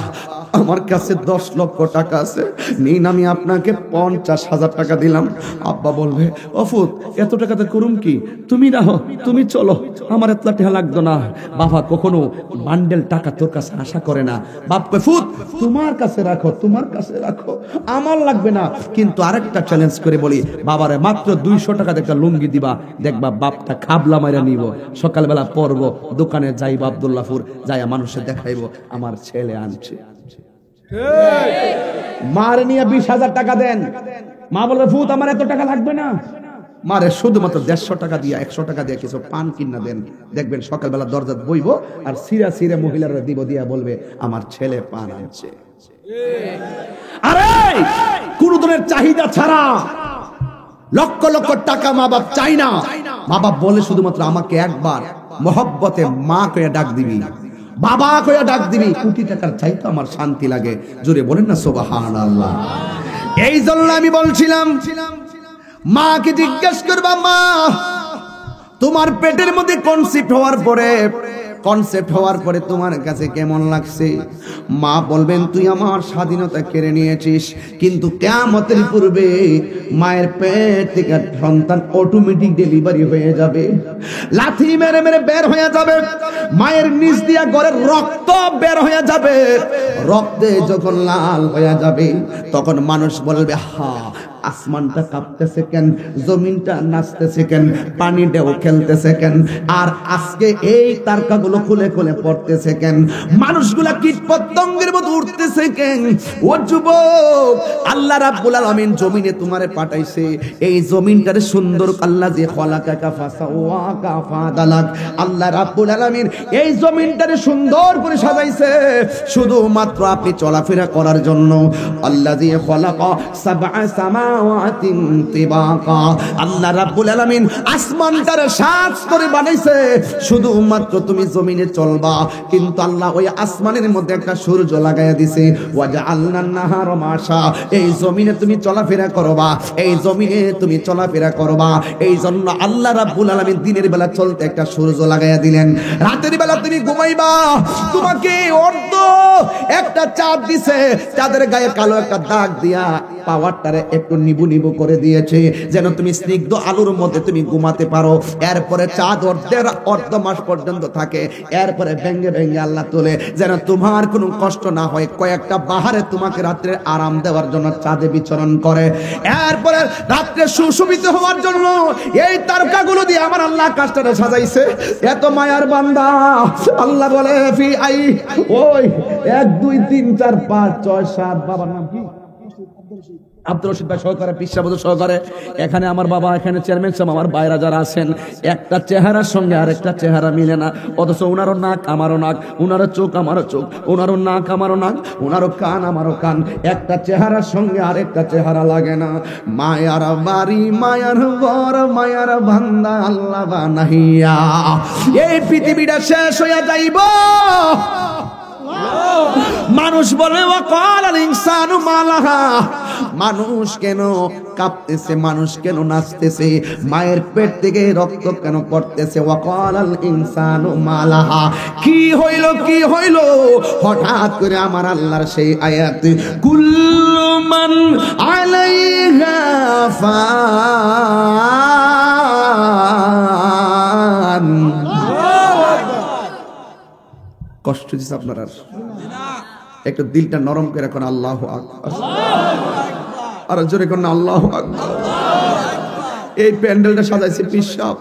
আমার কাছে 10 লক্ষ টাকা আছে, নিন আমি আপনাকে 50,000 টাকা দিলাম। আব্বা বলবে, অফুত এত টাকাতে করুম কি, তুমি রাহো, তুমি চলো, আমার এত টাকা লাগতো না। বাবা কখনো বান্ডেল টাকা তোর কাছে আশা করে না। বাপ কয়, ফুত তোমার কাছে রাখো, তোমার কাছে রাখো, আমার লাগবে না। কিন্তু আরেকটা চ্যালেঞ্জ করে বলি, বাবারে মাত্র 200 টাকা একটা লুঙ্গি দিবা, দেখবা বাপটা খাবলা মাইরা নিব। সকালবেলা পড়ব, দোকানে যাইব আব্দুল্লাহপুর, যাইয়া মানুষে দেখাইবো আমার ছেলে আনছে। মার নিয়ে 20,000 টাকা দেন, মা বলবে, ফুত আমার এত টাকা লাগবে না। মারে শুধুমাত্র 150 টাকা দিয়ে 100 টাকা দিয়ে কিছু পান কিনা দেন, দেখবেন সকালবেলা দরজা বইব আর সিরা সিরা মহিলারা দিব দিয়া বলবে আমার ছেলে পান আনছে। আরে কোন ধরনের চাহিদা ছাড়া লক্ষ লক্ষ টাকা মা বাপ চাই না। মা বাপ বলে শুধুমাত্র আমাকে একবার মহব্বতে মা কইয়া ডাক দিবি, বাবা কইয়া ডাক দিবি, কোটি টাকার চাইতে আমার শান্তি লাগে। জোরে বলেন না সুবহানাল্লাহ। এই জন্য আমি বলছিলাম, মাকে জিজ্ঞেস করবা, মা তোমার পেটের মধ্যে কনসেপ্ট হওয়ার পরে তোমার কাছে কেমন লাগছে? মা বলবেন, তুই আমার স্বাধীনতা কেড়ে নিয়েছিস, কিন্তু কিয়ামতের পূর্বে মায়ের পেট থেকে সন্তান অটোমেটিক ডেলিভারি হয়ে যাবে, লাথি মেরে মেরে বের হয়ে যাবে, মায়ের নিচ দিয়া গড়ের রক্ত বের হয়ে যাবে। রক্তে যখন লাল হয়ে যাবে তখন মানুষ বলবে, হা আসমানটা কাঁপতেছে কেন, জমিনটা নাচতেছে কেন, পানিটাও খেলতেছে কেন, আর আজকে এই তারকাগুলো খুলে খুলে পড়তেছে কেন, মানুষগুলা কীট পতঙ্গের মতো উঠতেছে কেন? ও যুবক, আল্লাহ রাব্বুল আলামিন জমিনে তোমারে পাঠাইছে, এই জমিনটারে সুন্দর আল্লাহ যে খলাকাকা ফাসাওয়াকা ফাদালাক, আল্লাহ রাব্বুল আলামিন এই জমিনটারে সুন্দর করে সাজাইছে শুধুমাত্র আপনি চলাফেরা করার জন্য। আল্লাহ যে খলাকা সাবআ সামাওয়াতিন তিবাকা, আল্লাহ রাব্বুল আলামিন আসমানটারে 7 স্তরে বানাইছে শুধুমাত্র তুমি জমিনে চলবা। কিন্তু আল্লাহ ওই আসমানের মধ্যে একটা সূর্য লাগাইয়া দিছে, ওয়াজআলনান নাহারা মাশা, এই জমিনে তুমি চলাফেরা করবা, এই জমিনে তুমি চলাফেরা করবা। এই জন্য আল্লাহ রাব্বুল আলামিন দিনের বেলা চলতে একটা সূর্য লাগাইয়া দিলেন, রাতের বেলা তুমি ঘুমাইবা, তোমাকে অর্ধ একটা চাঁদ দিছে, চাঁদের গায়ে কালো একটা দাগ দিয়া পাওয়ারটারে একটু নিবু নিবু করে দিয়েছে, যেন তুমি স্নিগ্ধ আলোর মধ্যে তুমি ঘুমাতে পারো। এরপরে চাঁদ অর্ধ মাস পর্যন্ত থাকে, এরপরে ভেঙ্গে ভেঙ্গে আল্লাহ তোলে, যেন তোমার কোনো কষ্ট না হয়। কয়েকটা বাহারে তোমাকে রাত্রে আরাম দেওয়ার জন্য চাঁদে বিচরণ করে। এরপরে রাত্রে সুশোভিত হওয়ার জন্য এই তারকাগুলো দিয়ে আমার আল্লাহ আকাশটারে সাজাইছে। এত মায়ার বান্দা, আল্লাহ বলে ফি আই, ওই 1 2 3 4 5 6 7, বাবার নাম কি? আব্দুর রশিদ ভাই সহকারে, পিসাবুদ সহকারে, এখানে আমার বাবা, এখানে চেয়ারম্যান সাহেব, আমার ভাইরা যারা আছেন, একটা চেহারার সঙ্গে আরেকটা চেহারা মিলে না, অথচ ওনারও নাক আমারও নাক, ওনারও চোখ আমারও চোখ, ওনারও নাক আমারও নাক, ওনারও কান আমারও কান, একটা চেহারার সঙ্গে আরেকটা চেহারা লাগে না। মায়ার বাড়ি, মায়ার ঘর, মায়ার বান্দা আল্লাহ বানাইয়া এই পৃথিবীটা শেষ হইয়া যাইব। মানুষ বলে, ওয়াকাল ইনসানু মালাহা, মানুষ কেন কাঁপতেছে, মানুষ কেন নাচতেছে, মায়ের পেট থেকে রক্ত কেন পড়তেছে? ওয়াকাল ইনসানু মালাহা, কি হইল কি হইল? হঠাৎ করে আমার আল্লাহর সেই আয়াত, কুল্লু মান আলাইহা ফান। কষ্ট দিচ্ছে আপনার? একটু দিলটা নরম করে এখন আল্লাহু আকবার, আর জোরে কোন আল্লাহু আকবার। এই প্যান্ডেলটা সাজাইছে পিসাব,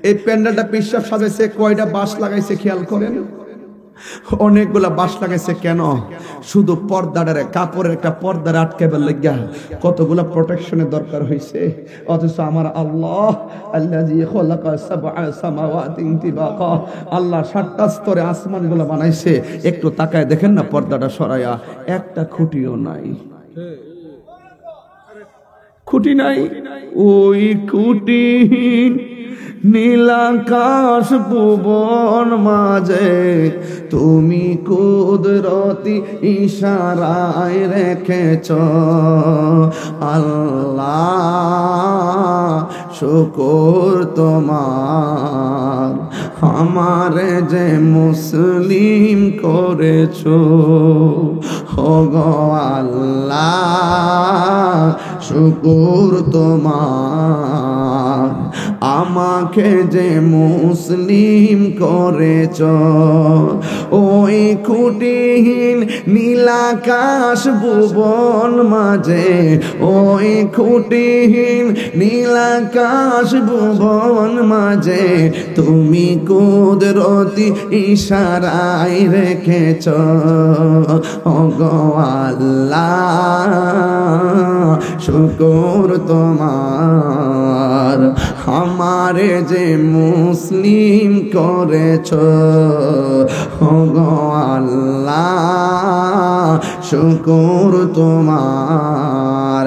এই প্যান্ডেলটা পিসাব সাজাইছে, কয়টা বাঁশ লাগাইছে খেয়াল করেন? অনেকগুলা বাঁশ লাগাইছে। কেন? শুধু পর্দাটারে, কাপড়ের একটা পর্দারে আটকাবার লাগিয়া কতগুলা প্রোটেকশনের দরকার হয়েছে। অথচ আমার আল্লাহ, আল্লাযী খালাকা সাবআ সামাওয়াতিন তিবাকা, আল্লাহ 7টা স্তরে আসমানগুলো বানাইছে। একটু তাকায় দেখেন না, পর্দাটা সরাইয়া একটা খুঁটিও নাই, খুঁটি নাই। ওই খুঁটি নীলাকাশ ভুবন মাঝে তুমি কুদরতি ইশারায় রেখেছ। আল্লাহ শুকর তোমার, আমারে যে মুসলিম করেছো ওগো আল্লাহ শুকর তোমার, আমাকে যে মুসলিম করেছো ওই খুঁটিহীন নীলাকাশ ভুবন মাঝে, ওই খুঁটিহীন নীলাকাশ ভুবন মাঝে তুমি কুদরতি ইশারায় রেখেছ ওগো আল্লাহ শুকর তোমার, আমারে যে মুসলিম করেছ ওগো আল্লাহ শুকর তোমার,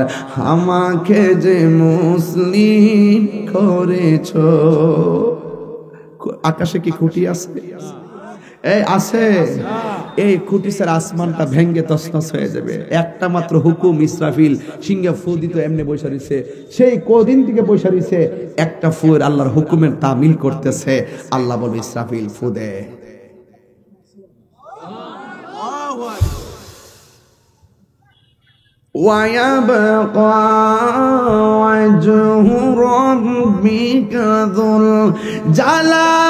আমাকে যে মুসলিম করেছ। আকাশে কি খুঁটি আছে? এই আছে। এই খুঁটি স্যার আসমানটা ভেঙ্গে তছনছ হয়ে যাবে। একটা মাত্র হুকুম, ইসরাফিল সিংহে ফু দিত, এমনি বৈশা রইছে। সেই কদিন থেকে বৈশা রইছে, একটা ফুয়ের আল্লাহর হুকুমের তামিল করতেছে। আল্লাহ বলবে ইসরাফিল ফু দে। ويبقى وجه ربك ذو الجلال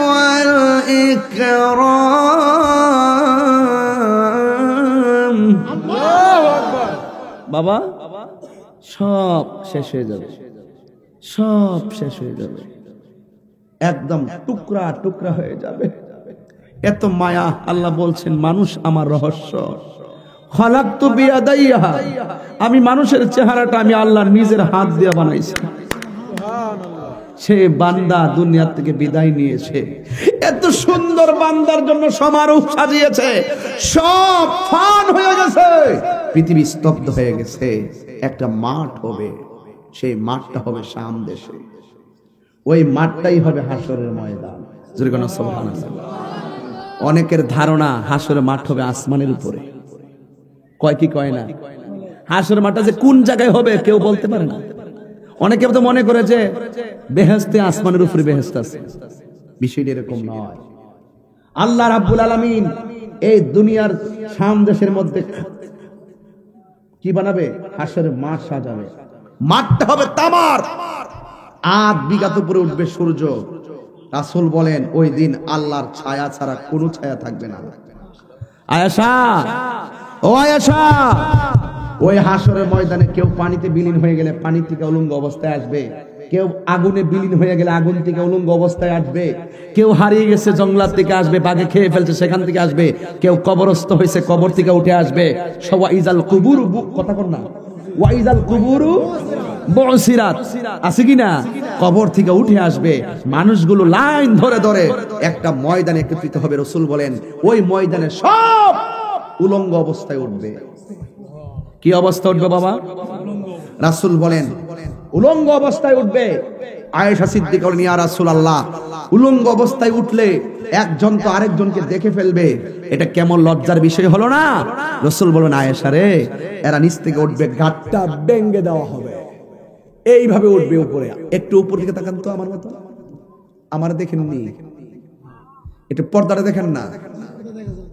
والإكرام। বাবা সব শেষ হয়ে যাবে, সব শেষ হয়ে যাবে, একদম টুকরা টুকরা হয়ে যাবে। এত মায়া। আল্লাহ বলছেন মানুষ আমার রহস্য। খালাকতু বিয়াদাইয়া, আমি মানুষের চেহারাটা আমি আল্লাহর নিজের হাত দিয়ে বানাইছি। সে বান্দা দুনিয়া থেকে বিদায় নিয়েছে, এত সুন্দর বান্দার জন্য সমারোহ সাজিয়েছে, সব ফান হয়ে গেছে, পৃথিবী স্তব্ধ হয়ে গেছে। একটা মাঠ হবে, সেই মাঠটা হবে শাম দেশে, ওই মাঠটাই হবে হাসরের ময়দান। সুবহানাল্লাহ। অনেকের ধারণা হাসরের মাঠ হবে আসমানের উপরে, কয় কি কয় না। হাসরের মাঠটা যে কোন জায়গায় হবে কেউ বলতে পারে না। অনেকে তো মনে করে যে বেহেশতে আসমানের উপরে বেহেশত আছে, বিষয়টা এরকম নয়। আল্লাহ রাব্বুল আলামিন এই দুনিয়ার শাম দেশের মধ্যে কি বানাবে? হাসরের মাঠ সাজাবে। মাঠটা হবে তামার, ৮ বিঘাত উপরে উঠবে সূর্য। রাসূল বলেন ওই দিন আল্লাহর ছায়া ছাড়া কোনো ছায়া থাকবে না। আয়েশা, ও আয়েশা, ওই হাসরের ময়দানে কেউ পানিতে বিলীন হয়ে গেলে পানি থেকে উলঙ্গ অবস্থায় আসবে, কেউ আগুনে বিলীন হয়ে গেলে আগুন থেকে উলঙ্গ অবস্থায় আসবে, কেউ হারিয়ে গেছে জঙ্গলাত থেকে আসবে, বাঘে খেয়ে ফেলছে সেখান থেকে আসবে, কেউ কবরস্থ হয়েছে কবর থেকে উঠে আসবে। ওয়াইজাল কুবুর, কথা কর না, ওয়াইজাল কুবুরু বুসিরাত, আছে কি না? কবর থেকে উঠে আসবে। মানুষগুলো লাইন ধরে ধরে একটা ময়দানে একত্রিত হবে। রাসূল বলেন ওই ময়দানে সব উলঙ্গ অবস্থায় উঠবে। কি অবস্থা উঠবে বাবা? রাসূল বলেন উলঙ্গ অবস্থায় উঠবে। আয়েশা সিদ্দিকা বলেন ইয়া রাসূলুল্লাহ, উলঙ্গ অবস্থায় উঠলে একজন তো আরেকজনকে দেখে ফেলবে, এটা কেমন লজ্জার বিষয় হলো না? রাসূল বলেন আয়েশা রে, এরা নিচ থেকে উঠবে, গাঁটটা ভেঙে দেওয়া হবে, এইভাবে উঠবে উপরে। একটু উপর দিকে তাকান তো আমার মতো, আমার দেখেননি? একটু পর্দাটা দেখেন না,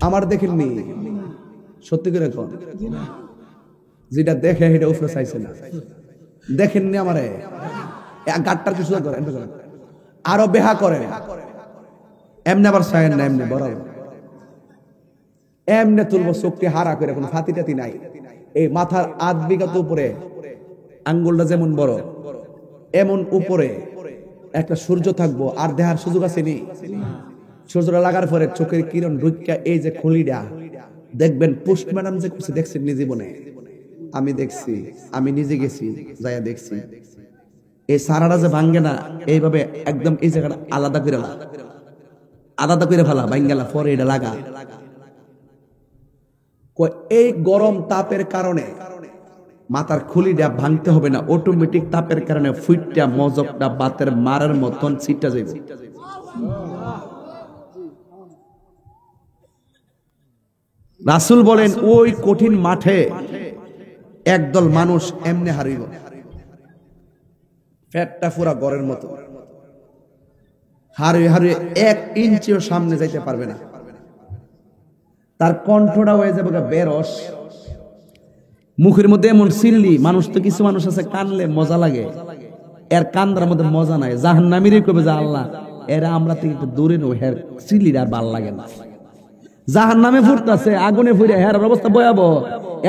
আমার দেখেননি? সত্যি করে কোন যেটা দেখে সেটা উপরে চাইছে না, দেখেননি আমারে? গাঁটটার কিছু করেন, আরো বেহা করেন, এমনি আবার চায়েন না, এমনি বড় এমনি তুলবো, চোখটি হারা করে, কোনো ফাতি টাতি নাই। এই মাথার ৮ বিঘাত উপরে আঙ্গুলটা যেমন বড় এমন উপরে একটা সূর্য থাকবো, আর দেখার সুযোগ আছে নি? সূর্যটা লাগার পরে চোখের কিরণ ঢুকিয়া এই যে খুলিটা দেখবেন। পোস্ট ম্যাডাম যে কিছু দেখছেন নি জীবনে? আমি দেখছি, আমি নিজে গেছি, যাইয়া দেখছি। এই সারাটা যে ভাঙ্গে না, এইভাবে একদম এই জায়গাটা আলাদা করে ফেলা, ভাঙ্গেলা পরে এটা লাগা। এই গরম তাপের কারণে মাথার খুলিটা ভাঙতে হবে না, অটোমেটিক তাপের কারণে ফুইটটা মজকটা বাতের মারার মতন ছিটটা যাবে। রাসূল বলেন ওই কঠিন মাঠে একদল মানুষ এমনি হারিব, পেটটা পুরা গড়ের মতো, হারে হারে 1 ইঞ্চিও সামনে যাইতে পারবে না। তার কণ্ঠটা হয়ে যাবে বেরস, মুখের মধ্যে এমন সিল্লি, মানুষ তো কিছু মানুষ আছে কানলে মজা লাগে, এর কান্দার মধ্যে মজা নাই। জাহান্নামীরই কবে যে আল্লাহ এরা আমরা থেকে একটু দূরে নেই, হের সিল্লির আর ভাল লাগে না। জাহান্নামে ফুটতেছে, আগুনে ফুটে হের অবস্থা ভয়াবহ,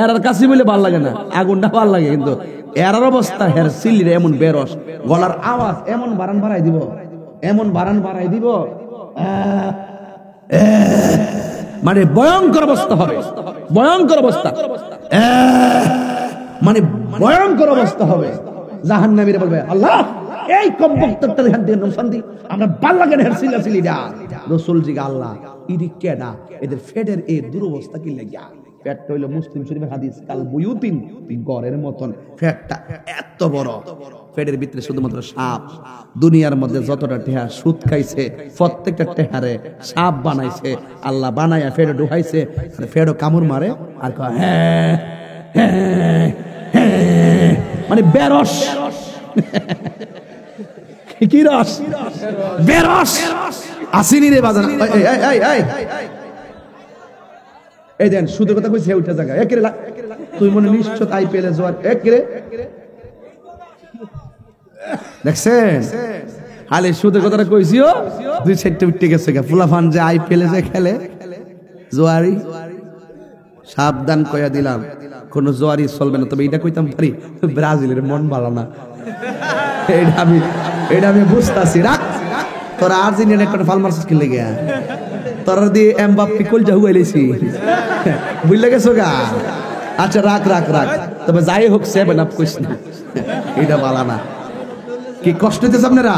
এর আর কাছে বলে ভাল লাগে না, আগুনটা ভাল লাগে, কিন্তু এর অবস্থা হের সিল্লির এমন বেরস, গলার আওয়াজ এমন বাড়ান বাড়াই দিব, এমন বাড়ান বাড়াই দিব, মানে ভয়ঙ্কর অবস্থা হবে, ভয়ঙ্কর অবস্থা, মানে ভয়ঙ্কর অবস্থা হবে। জাহান্নামীরা বলবে আল্লাহ এই কম্বক্তটা এখান থেকে শান্তি, আমরা ভাল লাগে না হেরসিলা সিলিডা। রাসূল জিগা আল্লাহ ইদি কেডা, এদের ফেডের এই দুরবস্থা কি লাগিয়া? পেটটা হইলো মুসলিম শরীফের হাদিস, কাল বুয়ুতিন গরের মতন, ফেটটা এত বড়, ফেডের ভিতরে শুধুমাত্র সাপ। দুনিয়ার মধ্যে যতটা টেহা সুদ খাইছে প্রত্যেকটা টেহারে সাপ বানাইছে আল্লাহ, বানাইয়া ফেডে ঢুকাইছে, ফেডও কামড় মারে আর কয় হ্যাঁ হ্যাঁ হ্যাঁ, মানে বেরস কি রস, বেরস আসিনি রে বাজান। এই দেন সুদের কথা কইছে ওইটা জায়গা একেরে, তুই মনে নিশ্চয় আইপিএল এ জোয়ার একেরে দেখছেন, হালে সুদের কথাটা কইছিও 2-4টা উঠে গেছে গা। ফুলাফান যে আইপিএল এ যে খেলে জোয়ারি, সাবধান কইয়া দিলাম কোন জোয়ারি চলবে না। তবে এটা কইতাম পারি ব্রাজিলের মন ভালো না, এটা আমি বুঝতাছি। রাখ তোরা আর্জেন্টিনা একটা ফাল মারছিস কি লেগে, তোরা দিয়ে এমবাপ্পে কল যা হুয়াইলেছি, বুঝলে গেছো গা। আচ্ছা রাখ রাখ রাখ, তবে যাই হোক 7 আপ কইস না, এটা ভালো না। কি কষ্ট হইতেছে আপনারা?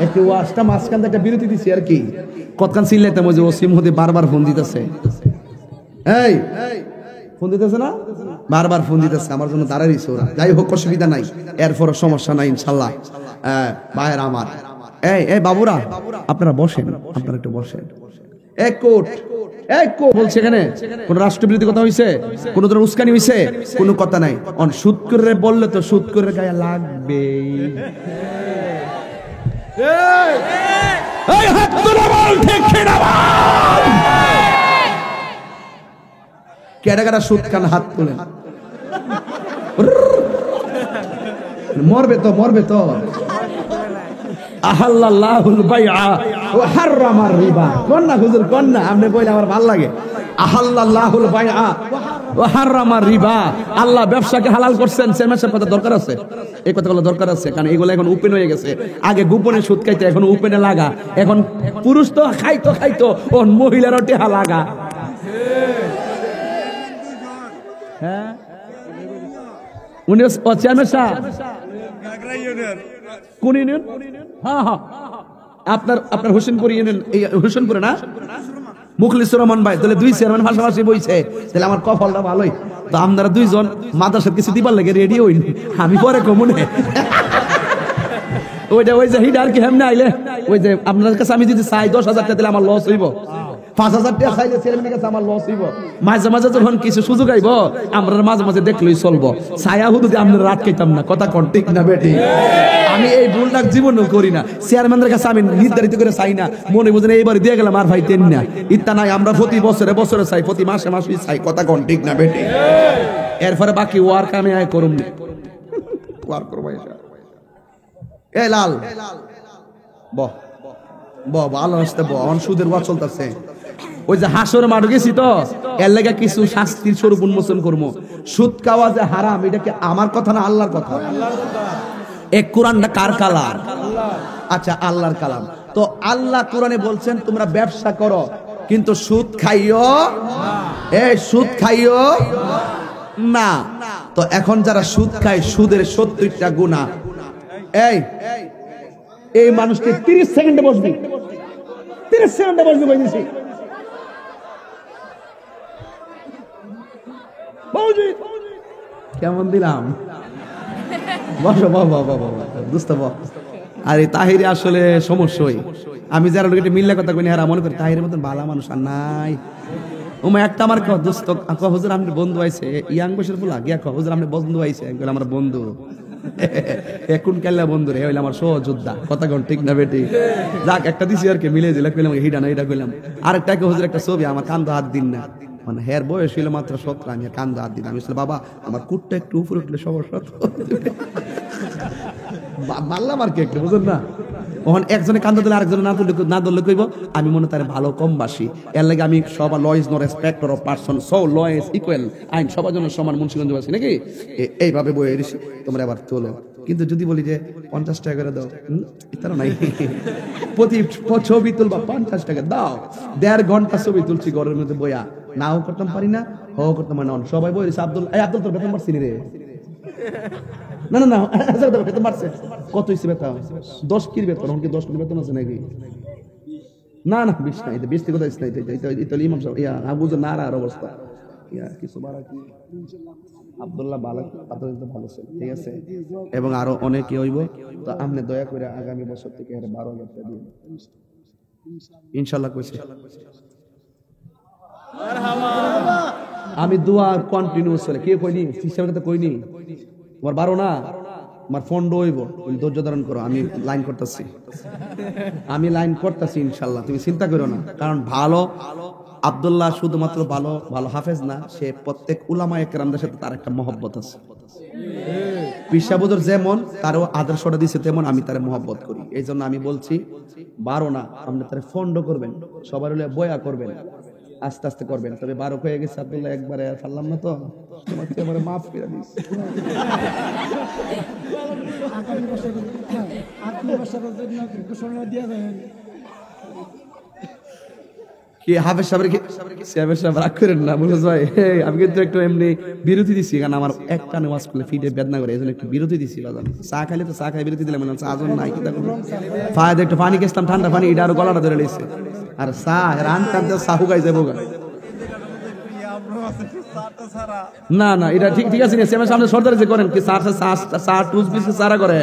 একটু ওয়াজটা মাঝখান থেকে একটা বিরতি দিছি আর কি, কতক্ষণ চিল্লাইতাম, ওই যে ওসিম হতে বারবার ফোন দিতেছে, এই ফোন দিতেছে না, বারবার ফোন দিতেছে, আমার জন্য দাঁড়াইছে ওরা। যাই হোক অসুবিধা নাই, এরপর সমস্যা নাই ইনশাল্লাহ। ভাইয়ের আমার, এই বাবুরা আপনারা বসেন, আপনারা একটু বসেন। এক কোট বলছে এখানে কোন রাষ্ট্রবিরোধী কথা হইছে, কোন ধরনের উস্কানি হইছে, কোন কথা নাই। অন সুদ করে বললে তো সুদ করে গায়ে লাগবে। এই হাত তুলে বল ঠিক কিনা বল, কেডা কেডা সুদ খান হাত তুলেন। মরবে তো, মরবে তো। আহাল্লাহুল বাইআ ওয়া হারামার রিবা, কোননা হুজুর কোননা, আপনি কইলে আমার ভালো লাগে। আহাল্লাহুল বাইআ ওয়া হারামার রিবা, আল্লাহ ব্যবসাকে হালাল করছেন, সেমেসের কথা দরকার আছে, এই কথাগুলো দরকার আছে, কারণ এগুলো এখন ওপেন হয়ে গেছে। আগে গোপনে সুদ খাইতে, এখন ওপেনে লাগা। এখন পুরুষ তো খাইতো, ও মহিলারও টেহা লাগা। হ্যাঁ উনি চেয়ারম্যান সাহেব কোন ইউনিয়ন? হ্যাঁ আপনার হোসেনপুর ইউনিয়ন, হোসেনপুরে না? মুখলিসুর রহমান ভাই, তাহলে 2 চেয়ারম্যান পাশাপাশি বইছে, তাহলে আমার কপালটা ভালোই। তো আপনারা 2জন মাদ্রাসার কিছু দিবার লাগে রেডি হইন, আমি পরে কমুনে ওই যে হিডার কি হেমনে আইলে, ওই যে আপনার কাছে আমি যদি চাই 10,000 টাকা দিলে আমার লস হইব, 5,000 টাকা চাইলে চেয়ারম্যানের কাছে আমার লস হইব। মাঝে মাঝে যখন কিছু সুযোগ আইব আমরা মাঝে মাঝে দেখলেই চলবো, ছায়া হুদুদি আমরা রাত খাইতাম না, কথা কোন ঠিক না বেটি? আমি এই ভুলটা জীবনেও করি না, চেয়ারম্যানের কাছে আমি নির্ধারিত করে চাই না, মনে বুঝে এইবার দিয়ে গেলাম আর ভাই তেন না, ইত্যা নাই। আমরা প্রতি বছরে চাই, প্রতি মাসে চাই, কথা কোন ঠিক না বেটি? এরপরে বাকি ওয়ার্ক আমি আয় করুম, ওয়ার্ক করবো। এ লাল বহ ভালো আসতে বন, সুদের ওয়া চলতেছে। ওই যে হাসর মাঠ গেছি তো, এর লেগে কিছু শাস্তির স্বরূপ উন্মোচন করবো। সুদ খাওয়া যে হারাম, এটা কি আমার কথা না আল্লাহর কথা? এক কোরআনটা কার কালাম? আচ্ছা আল্লাহর কালাম। তো আল্লাহ কোরআনে বলছেন তোমরা ব্যবসা করো, কিন্তু সুদ খাইও, সুদ খাইও না। তো এখন যারা সুদ খায়, সুদের 70টা গুনাহ। এই মানুষকে 30 সেকেন্ডে বসবি, 30 সেকেন্ডে বসবি বলছি। কেমন দিলাম? বসো বুঝতে। আরে তাহিরে আসলে সমস্যাই, আমি যারা লোক মিল্লা কথা কই না, মনে করি তাহিরের মতন ভালো মানুষ আর নাই। ওমা একটা আমার দোস্ত হুজুর, আমার বন্ধু আইছে, ইয়াং বয়সের বলা গিয়া হুজুর আমার বন্ধু আইছে, আমার বন্ধু এখন কেল্লা বন্ধুরে হইলে আমার সহযোদ্ধা, কথা কোন ঠিক না বেটি? যাক একটা দিছি আর কি, মিলে দিলাম, কইলাম হিডা না এটা কইলাম। আরেকটাকে হুজুর একটা ছবি, আমার কান্দো হাত দিন না, মানে হের বয়স ছিল মাত্র 17, আমি কান্দো হাত দিন। আমি বলছিলাম বাবা আমার কুটটা একটু উপরে উঠলে সমস্যা মারলাম আর কি একটু, বুঝলেন না? ওখানে একজনে কান্দা দিলে আরেকজনে না ধরলে কইব আমি মনে তার ভালো কমবাসী, এর লাগে আমি সবার law is no respecter of person, so law is equal, আইন সবার জন্য সমান, মুন্সিগঞ্জবাসী নাকি এইভাবে বয়ে দিছি। তোমরা আবার তোলো, কিন্তু যদি বলি যে 50 টাকা করে দাও, তারা নাই। প্রতি ছবি তুলবা 50 টাকা দাও, 1.5 ঘন্টা ছবি তুলছি ঘরের মধ্যে বইয়া, নাও করতাম পারি না, হও করতাম না, সবাই বই দিছে আব্দুল, এই আব্দুল তোর বেতন মারছি রে? না না না, বেতন মারছে। কত হইছে বেতন? 10 কির বেতন, কি 10 কির বেতন আছে নাকি? না না 20 নাই, 20 থেকে কোথায় নাই, এটা ইমাম সাহেব ইয়া আবুজুর নারার অবস্থা, ইয়া কিছু বাড়া কি আব্দুল্লাহ বালাক আব্দুল্লাহ ভালো ছিল, ঠিক আছে, এবং আরো অনেকে হইব। তো আপনি দয়া করে আগামী বছর থেকে এর 12,000 টাকা দিন ইনশাআল্লাহ কইছে। আমি দোয়া কন্টিনিউ চলে, কে কইনি সিস্টেমটা কইনি, তোমার 12 না, আমার ফন্ড হইব, তুমি ধৈর্য ধারণ করো, আমি লাইন করতেছি ইনশাআল্লাহ, তুমি চিন্তা করো না। কারণ ভালো আব্দুল্লাহ শুধুমাত্র ভালো ভালো হাফেজ না, সে প্রত্যেক উলামায়ে কেরামদের সাথে তার একটা মহব্বত আছে। পিসাবুদর যেমন তারও আদর্শটা দিছে, তেমন আমি তার মহব্বত করি। এই জন্য আমি বলছি 12 না, আপনি তার ফন্ড করবেন, সবার হলে বয়া করবেন, আস্তে আস্তে করবেন। তবে 12 হয়ে গেছে আব্দুল্লাহ, একবারে পারলাম না, তো তোমাকে আমার মাফ করে দিস। কি হাফেজ সাহেব রাগ করেন না, বুঝলো ভাই, আমি কিন্তু একটু এমনি বিরতি দিছি, কারণ আমার একটা নেওয়াজ করলে ফিটে বেদনা করে, এই জন্য একটু বিরতি দিছি। চা খাইলে তো চা খাই বিরতি দিলাম, চা জন নাই, কি ফায়দা একটু পানি খেয়েছিলাম, ঠান্ডা পানি, এটা আরো গলাটা ধরে লেগেছে, আর চা রান সাহু গাই যাবো। না না এটা ঠিক ঠিক আছে, সামনে সর্দার যে করেন কি চা টুস বিস চারা করে,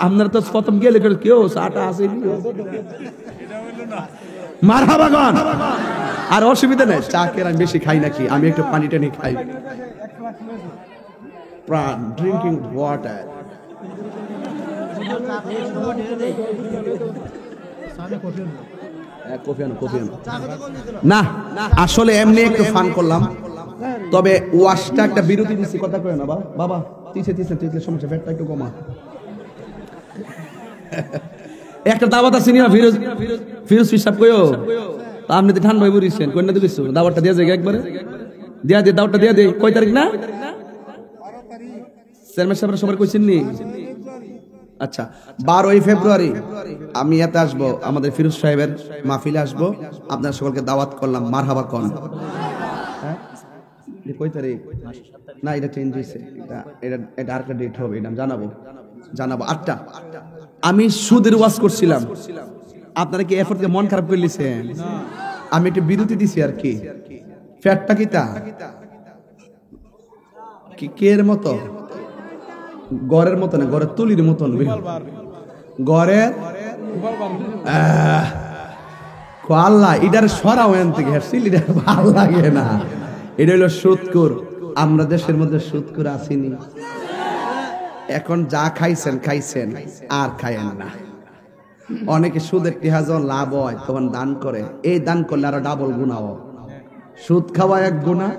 আপনারা তো প্রথম গেলে কেউ চাটা আছে মারহাবাগন, আর অসুবিধা নেই, চা কে আমি বেশি খাই নাকি, আমি একটু পানি টানি খাই, প্রাণ ড্রিঙ্কিং ওয়াটার। না আসলে এমনি একটু ফান করলাম, তবে ওয়াশটা একটা বিরতি দিচ্ছি, কথা কয় না বাবা, তিসে সমস্যা, ফ্যাটটা একটু কমা। একটা দাওয়াত আছে না ফিরোজ পিসাব কইও, আপনি তো ঠান্ডা বইছেন, কই না তো কিছু, দাওয়াতটা দিয়া যায় একবারে, দিয়া দে, দাওয়াতটা দিয়া দে। কয় তারিখ না? চেয়ারম্যান সাহেবরা সবার কইছেন নি? আচ্ছা 12ই ফেব্রুয়ারি আমি এতে আসবো, আমাদের ফিরোজ সাহেবের মাহফিলে আসবো, আপনার সকলকে দাওয়াত করলাম, মারহাবা কোন। কয় তারিখ না, এটা চেঞ্জ হয়েছে, এটা আরেকটা ডেট হবে, এটা জানাবো 8টা। আমি সুদের ওয়াজ করছিলাম, আপনারা কি এফোর্ট মন খারাপ করে লিছেন? আমি একটু বিরতি দিছি আর কি। ফ্যাটটা কিতা কি কের মতো, গড়ের মতো না, গড়ের তুলির মতন, গড়ের আল্লাহ এটার সরাও এন থেকে এটা ভাল লাগে না। এটা হলো সুদখোর, আমরা দেশের মধ্যে সুদখোর আসিনি, এখন যা খাইছেন আর খায়েন না। অনেকে সুদের টিহা যখন লাভ হয় তখন দান করে, এই দান করলে আরো ডাবল গুনাহ। সুদ খাওয়া এক গুনাহ,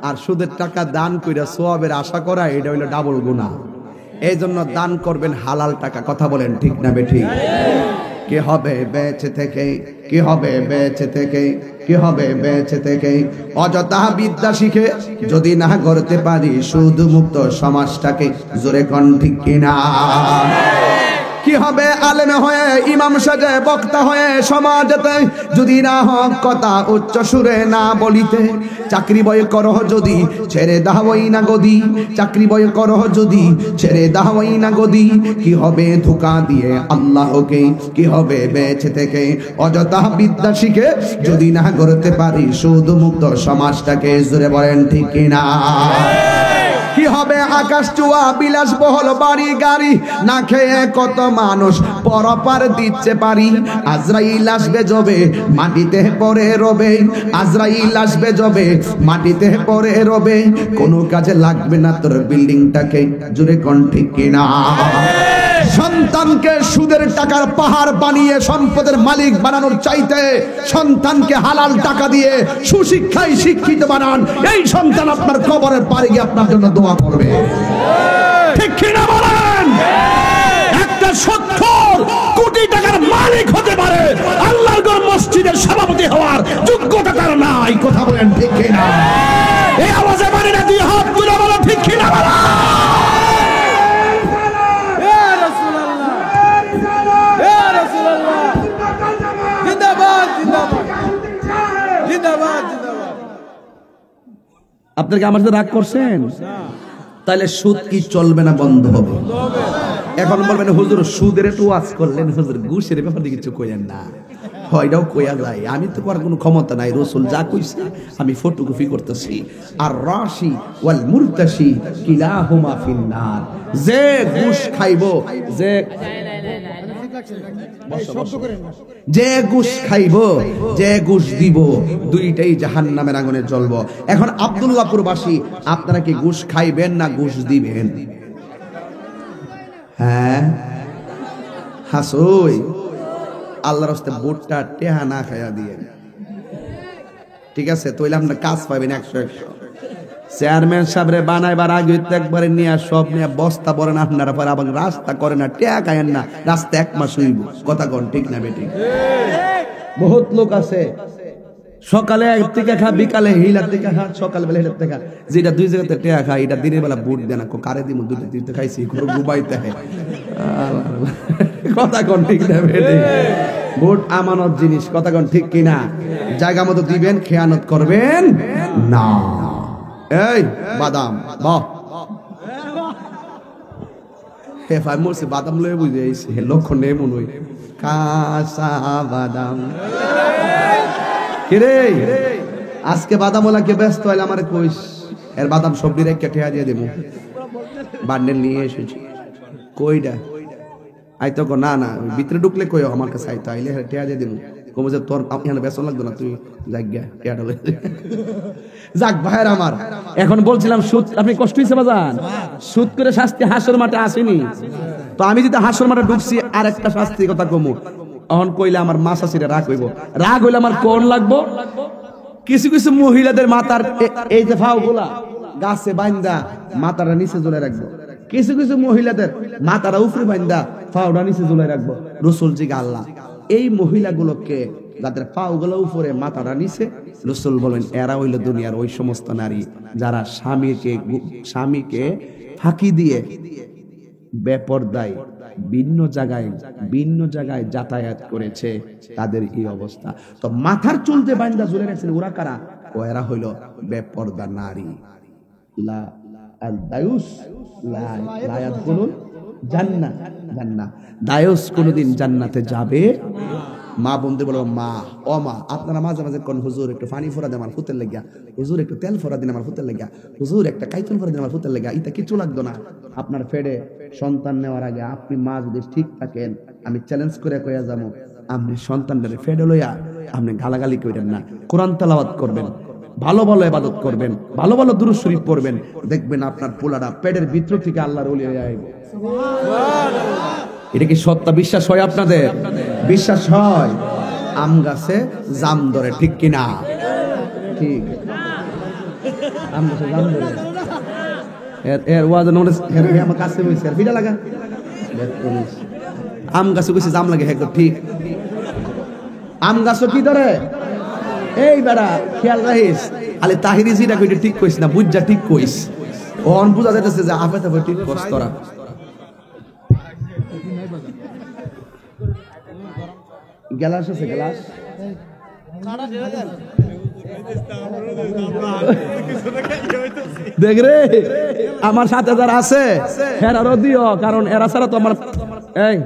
আর সুদের টাকা দান কইরা সওয়াবের আশা করা, এটা হইলো ডাবল গুনাহ। এই জন্য দান করবেন হালাল টাকা, কথা বলেন ঠিক না বেঠিক? কি হবে বেঁচে থেকে, কি হবে বেঁচে থেকে, কি হবে বেঁচে থেকে, অযথা বিদ্যা শিখে যদি না করতে পারি সুদ মুক্ত সমাজটাকে, জোরে কোন ঠিক কিনা? কি হবে আলেম হয়ে, ইমাম সাজে, বক্তা হয়ে সমাজেতে যদি না হক কথা উচ্চ সুরে না বলিতে, চাকরি বয় করহ যদি ছেড়ে দাওই না গদি, চাকরি বয় করহ যদি ছেড়ে দাওই না গদি, কি হবে ধোঁকা দিয়ে আল্লাহকে, কি হবে বেঁচে থেকে, অযথা বিদ্যা শিখে যদি না করতে পারি সুদ মুক্ত সমাজটাকে, জোরে বলেন ঠিক কিনা? কি হবে আকাশ চুয়া বিলাসবহুল বাড়ি গাড়ি, না খেয়ে কত মানুষ পরপার দিচ্ছে পারি। আজরাইল আসবে যবে মাটিতে পড়ে রবে, আজরাইল আসবে যবে মাটিতে পড়ে রবে, কোনো কাজে লাগবে না তোর বিল্ডিংটাকে, জোরে কোন ঠিক কিনা? সন্তানকে সুদের টাকার পাহাড় বানিয়ে সম্পদের মালিক বানানোর চাইতে সন্তানকে হালাল টাকা দিয়ে সুশিক্ষায় শিক্ষিত বানান, এই সন্তান আপনার কবরের পারে গিয়ে আপনার জন্য দোয়া করবে। ঠিক কিনা বলেন? একটা 70 কোটি টাকার মালিক হতে পারে, আল্লাহর ঘর মসজিদের সভাপতি হওয়ার যোগ্যতা তার নাই। কথা বলেন ঠিক কিনা? এই আওয়াজে মানে না, দুই হাত তুলে বলো ঠিক কিনা বলো। আপনারা কি আমার সাথে রাগ করছেন? তাহলে সুদ কি চলবে না বন্ধ হবে? এখন বলবেন হুজুর সুদের একটু ওয়াজ করলেন, হুজুর ঘুষের ব্যাপারে কিছু কইেন না। হয়টাও কইয়া যায়, আমি তো করার কোনো ক্ষমতা নাই। রাসূল যা কইছে আমি ফটোকপি করতেছি। আর রাশি ওয়াল মুরতাশি কিলাহুমা ফিন্নার, যে ঘুষ খাইবো, যে ঘুষ খাইবো, যে ঘুষ দিব, দুইটাই জাহান্নামের আগুনে জ্বলবো। এখন আব্দুল্লাহপুরবাসী, আপনারা কি ঘুষ খাইবেন না ঘুষ দিবেন? হ্যাঁ হাসুই আল্লাহর রাস্তে ভোটটা টেহা না খাইয়া দিয়ে, ঠিক আছে? তইলে আপনার কাজ পাবেন 100-100। চেয়ারম্যান সাহেবরে বানাইবার আগে একবারে নিয়ে সব নিয়ে বস্তা পড়েন আপনারা, পরে আবার রাস্তা করে না, টেহা খাইয়েন না, রাস্তা 1 মাস হইব। কথা কোন ঠিক না বেঠিক? বহুত লোক আছে সকালে 1 টাকা খা, বিকালে হিলার টাকা খা, সকালবেলা হিলার টাকা, যেটা 2 জায়গাতে টেহা খা, এটা দিনের বেলা ভোট দেন না, কারে দিব? 2টা 3টা খাইছি, ঘুরে ঘুমাইতে হয়। কথা কোন ঠিক না বেঠিক? ভোট আমানত জিনিস, কথা কোন ঠিক কিনা? জায়গা মতো দিবেন, খেয়ানত করবেন না। এই বাদাম বাহ, হে ভাই মোরসে বাদাম লয়ে বুঝে আইছে, লক্ষণ নেই মনে হয় কাঁচা বাদাম। কিরে আজকে বাদাম ওলা কে ব্যস্ত হইলে আমার কইস, এর বাদাম সবজি রেখে ঠেয়া দিয়ে দেবো। বান্ডেল নিয়ে এসেছি, কইডা আইতো গো? না না, ভিতরে ঢুকলে কই আমার কাছে আইতো, আইলে ঠেয়া দিয়ে দেবো। কমে যে তোর এখানে বেসন লাগতো না, তুই যাক ভাইয়ের আমার। এখন বলছিলাম সুদ, আপনি কষ্ট হয়েছে বাজান? সুদ করে শাস্তি হাসর মাঠে আসেনি তো, আমি যদি হাসর মাঠে ঢুকছি আর একটা শাস্তি কথা কমু, এখন কইলে আমার মা শাশিরে রাগ হইব। রাগ হইলে আমার কোন লাগবো? কিছু কিছু মহিলাদের মাথার এই যে ফাও গুলা গাছে বাইন্দা মাথাটা নিচে ঝুলে রাখবো, কিছু কিছু মহিলাদের মাথাটা উপরে বাইন্দা ফাওটা নিচে ঝুলে রাখবো। রাসূল জি আল্লাহ এই মহিলাগুলোকে যাদের পাগুলো উপরে মাথাটা নিচে, রাসূল বলেন এরা হইল দুনিয়ার ওই সমস্ত নারী যারা স্বামীকে ফাঁকি দিয়ে বেপরদায় ভিন্ন জায়গায় যাতায়াত করেছে, তাদের এই অবস্থা। তো মাথার চুলতে বাইন্দা ঝুলে রাখছেন ওরা কারা? ও এরা হইল বেপরদা নারী। লা আল দায়ুস লা ইয়াদখুলুল জান্নাহ, জান্নাহ দায়ুস কোনদিন জান্নাতে যাবে। মা বন্ধু বলো, মা ও মা, আপনারা মাঝে মাঝে কোন হুজুর একটু পানি ফোড়া দেন আমার ফুতের লাগিয়া, হুজুর একটু তেল ফোড়া দিন আমার ফুতের লাগিয়া, হুজুর একটা কাইতুন ফোড়া দিন আমার ফুতের লাগিয়া, এটা কিছু লাগতো না। আপনার ফেডে সন্তান নেওয়ার আগে আপনি মা যদি ঠিক থাকেন, আমি চ্যালেঞ্জ করে কইয়া যাবো, আপনি সন্তানদের ফেডে লইয়া আপনি গালাগালি করেন না, কোরআন তেলাওয়াত করবেন, ভালো ভালো ইবাদত করবেন, ভালো ভালো দুরূদ শরীফ পড়বেন, দেখবেন আপনার পোলাটা পেটের ভিতর থেকে আল্লাহর ওলি হয়ে আইবে। এটা কি সত্য বিশ্বাস হয় আপনাদের? বিশ্বাস হয়? আম গাছে জাম ধরে, ঠিক কিনা? ঠিক, আম গাছে জাম ধরে। এর ওয়াজ নোটিস আমার কাছে বইছে আর বিড়া লাগা আম গাছে কইছে জাম লাগে, একদম ঠিক। আম গাছও কি ধরে? এই বেড়া খেয়াল রাখিস, আলে তাহিরি যেটা কইতে ঠিক কইস না, বুঝা ঠিক কইস। ওন বুঝা যাইতেছে যে আপে তাপে ঠিক করছ তোরা। গ্লাস আছে, গ্লাস দেখ রে, আমার সাথে যারা আছে হেরারও দিও, কারণ এরা ছাড়া তো আমার এই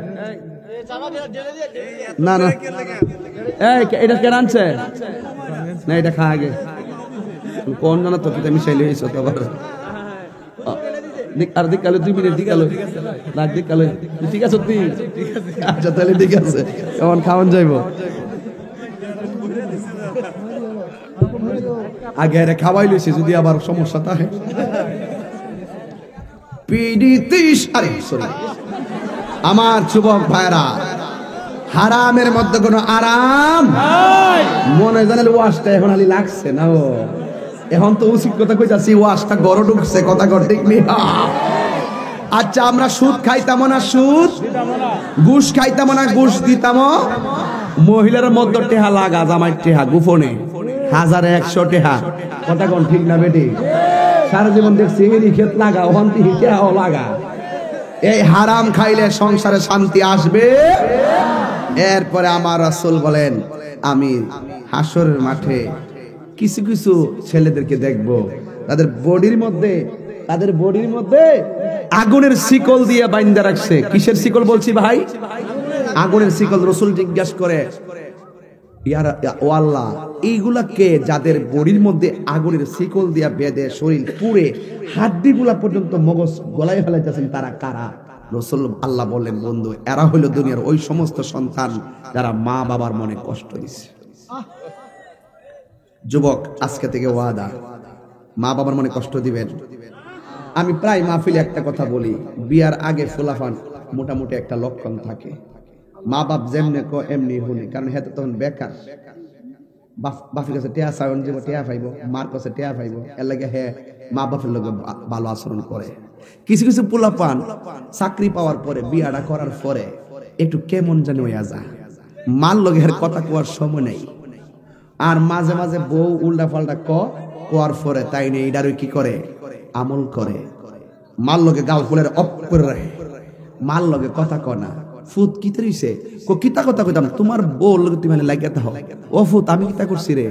না না এই এটা কে আনছে না, এটা খা আগে কোন জানা তো কিতা মিশাইলে হইছ তো। আর দিকালো 2 মিনিট দিকালো লাগ দিকালো ঠিক আছে তুই আচ্ছা তাহলে ঠিক আছে কেমন খাওয়ান যাইবো আগে রে খাওয়াই লইছে যদি আবার সমস্যা থাকে পিডিতিশ আরে সরি আমার যুবক ভাইরা হারামের মধ্যে কোনো আরাম নাই মনে জানেন ওয়াশটা এখন আলি লাগছে না ও এখন তো উচিত কথা কইতাছি ওয়াশটা গড় ঢুকছে কথা গড় ঠিক নি আচ্ছা আমরা সুদ খাইতাম না সুদ ঘুষ খাইতাম না ঘুষ দিতাম মহিলার মধ্যে টেহা লাগা জামাই টেহা গোপনে 1000 টেহা কথা কোন ঠিক না বেটি সারা জীবন দেখছি এরই ক্ষেত লাগা ওখানটি টেহাও লাগা এই হারাম খাইলে সংসারে শান্তি আসবে এরপরে আমার রাসূল বলেন আমি হাসরের মাঠে কিছু কিছু ছেলেদেরকে দেখব তাদের বডির মধ্যে আগুনের শিকল দিয়ে বাইন্ধা রাখছে কিসের শিকল বলছি ভাই আগুনের শিকল রাসূল জিজ্ঞাসা করে ও আল্লাহ এইগুলাকে যাদের বডির মধ্যে আগুনের শিকল দিয়া বেঁধে শরীর পুড়ে হাড্ডিগুলা পর্যন্ত মগজ গলায় ফেলাইতেছেন তারা কারা রাসূল আল্লাহ বললেন বন্ধু এরা হইল দুনিয়ার ওই সমস্ত সন্তান যারা মা বাবার মনে কষ্ট দিছে যুবক আজকে থেকে ওয়াদা মা বাবার মনে কষ্ট দিবেন আমি প্রায় মাহফিলে একটা কথা বলি বিয়ার আগে ফুলাফান মোটামুটি একটা লক্ষণ থাকে মা বাপ যেমনে কো এমনি হলে কারণ হেতে তখন বেকার বাপের কাছে টেয়া চাউন যাব টেয়া পাইব মার কাছে টেয়া পাইব এর লাগে হে মা বাপের লগে ভালো আচরণ করে কিছু কিছু পোলাপান চাকরি পাওয়ার পরে বিয়াটা করার পরে একটু কেমন জানি হইয়া যায় মার লগে হের কথা কোয়ার সময় নেই আর মাঝে মাঝে বউ উল্টা পাল্টা কোয়ার পরে তাই নেই এটারই কি করে আমল করে মার লগে গাল ফুলের অপ করে রাখে মার লগে কথা কনা ফুত কিতে রইছে কো কিতা কথা কইতাম তোমার বউ লগে তুমি মানে লাগাতে হও ও ফুত আমি কিতা করছি রে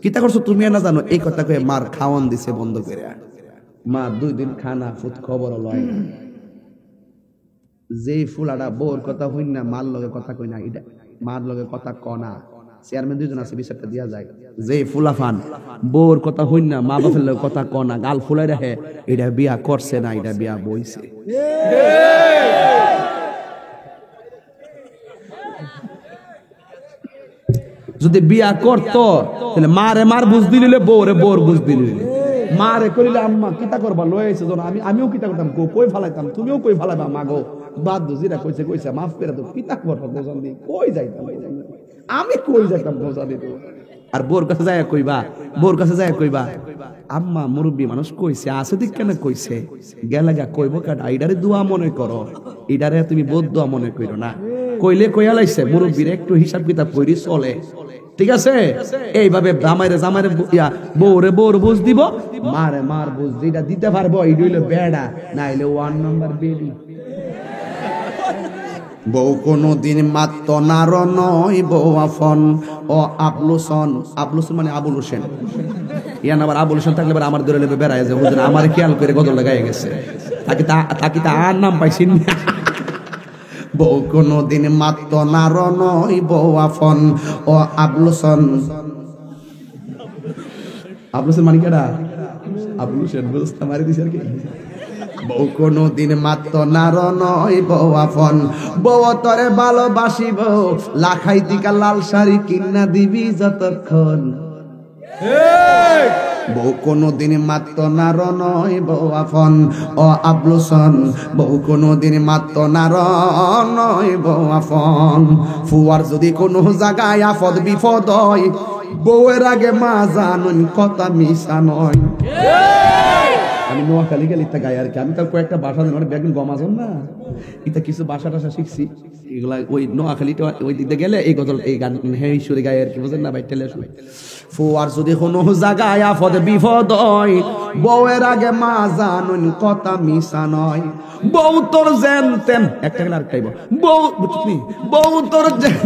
কিতা করছো তুমি না জানো এই কথা কয়ে মার খাওয়ান দিছে বন্ধ করে মা 2 দিন খানা ফুত খবর লয় না যে ফুলাডা বউর কথা হইন না মার লগে কথা কই না এটা মার লগে কথা কনা চেয়ারম্যান দুইজন আছে বিচারটা দিয়া যায় যে ফুলাফান বউর কথা হইন না মা বাপের লগে কথা কনা গাল ফুলাই রাখে এটা বিয়া করছে না এটা বিয়া বইছে যদি বিয়া করতো তাহলে মারে মার বুঝ দিলে বউরে বউর বুঝ দিলে মারে করিলে আম্মা কিতা করবা লয়ে আইছে যখন আমিও কিতা করতাম কই ফালাইতাম তুমিও কই ফালাইবা মাগো বাদ যেটা কইছে মাফ করে দাও কিতা করবা বোঝান দি কই যাইতাম আমি কই যাইতাম বোঝা দিত আর বউর কাছে যায় কইবা আম্মা মুরব্বী মানুষ কইছে আছে দিক কেন কইছে গেলাগা কইবো কাট আইডারে দোয়া মনে করো এডারে তুমি বোধ দোয়া মনে কইরো না কইলে কইয়া লাইছে মুরব্বীর একটু হিসাব কিতাব কইরি চলে ঠিক আছে এইভাবে জামাইরে বউরে বউর বুঝ দিব মারে মার বুঝ যেটা দিতে পারবো এই হইলো বেড়া না হইলে 1 নাম্বার বেডি বউ কোনদিন মাত্র নার নয় বউ আফন ও আবলুসন মানে আবুল হোসেন ইয়ান আবার আবুল হোসেন থাকলে আমার ধরে নেবে বেড়ায় যে হুজুর আমার খেয়াল করে গদল লাগাই গেছে তাকে তা আর নাম পাইছি বউ কোনদিন মাত্র নার নয় বউ আফন ও আবলুসন মানে কেডা আবুল হোসেন বুঝতে মারি দিছে আর কি বউ কোনদিন মাত্র নার নয় বউ আফন বউ তরে ভালোবাসিব লাখাই দিকা লাল শাড়ি কিনা দিবি যতক্ষণ বউ কোনদিন মাত্র নার নয় বউ আফন ও আবলুসন বউ কোনদিন মাত্র নার নয় বউ আফন ফুয়ার যদি কোনো জায়গায় আফদ বিপদ হয় বউয়ের আগে মা জানুন কথা মিশা নয় আমি নোয়াখালী গেলে ইত্যা গাই আর কি আমি তো কয়েকটা বাসা মানে বেগুন গমাজন না এটা কিছু বাসা টাসা শিখছি এগুলা ওই নোয়াখালীটা ওই দিকে গেলে এই গজল এই গান হ্যাঁ ঈশ্বরী গায়ে আর কি বুঝেন না ভাই টেলে শুনে ফুয়ার যদি কোনো জায়গায় আফদ বিপদ হয় বউয়ের আগে মা জানুন কথা মিশা নয় বউ তোর জেন তেন একটা গেলে আর খাইব বউ বুঝলি বউ তোর জেন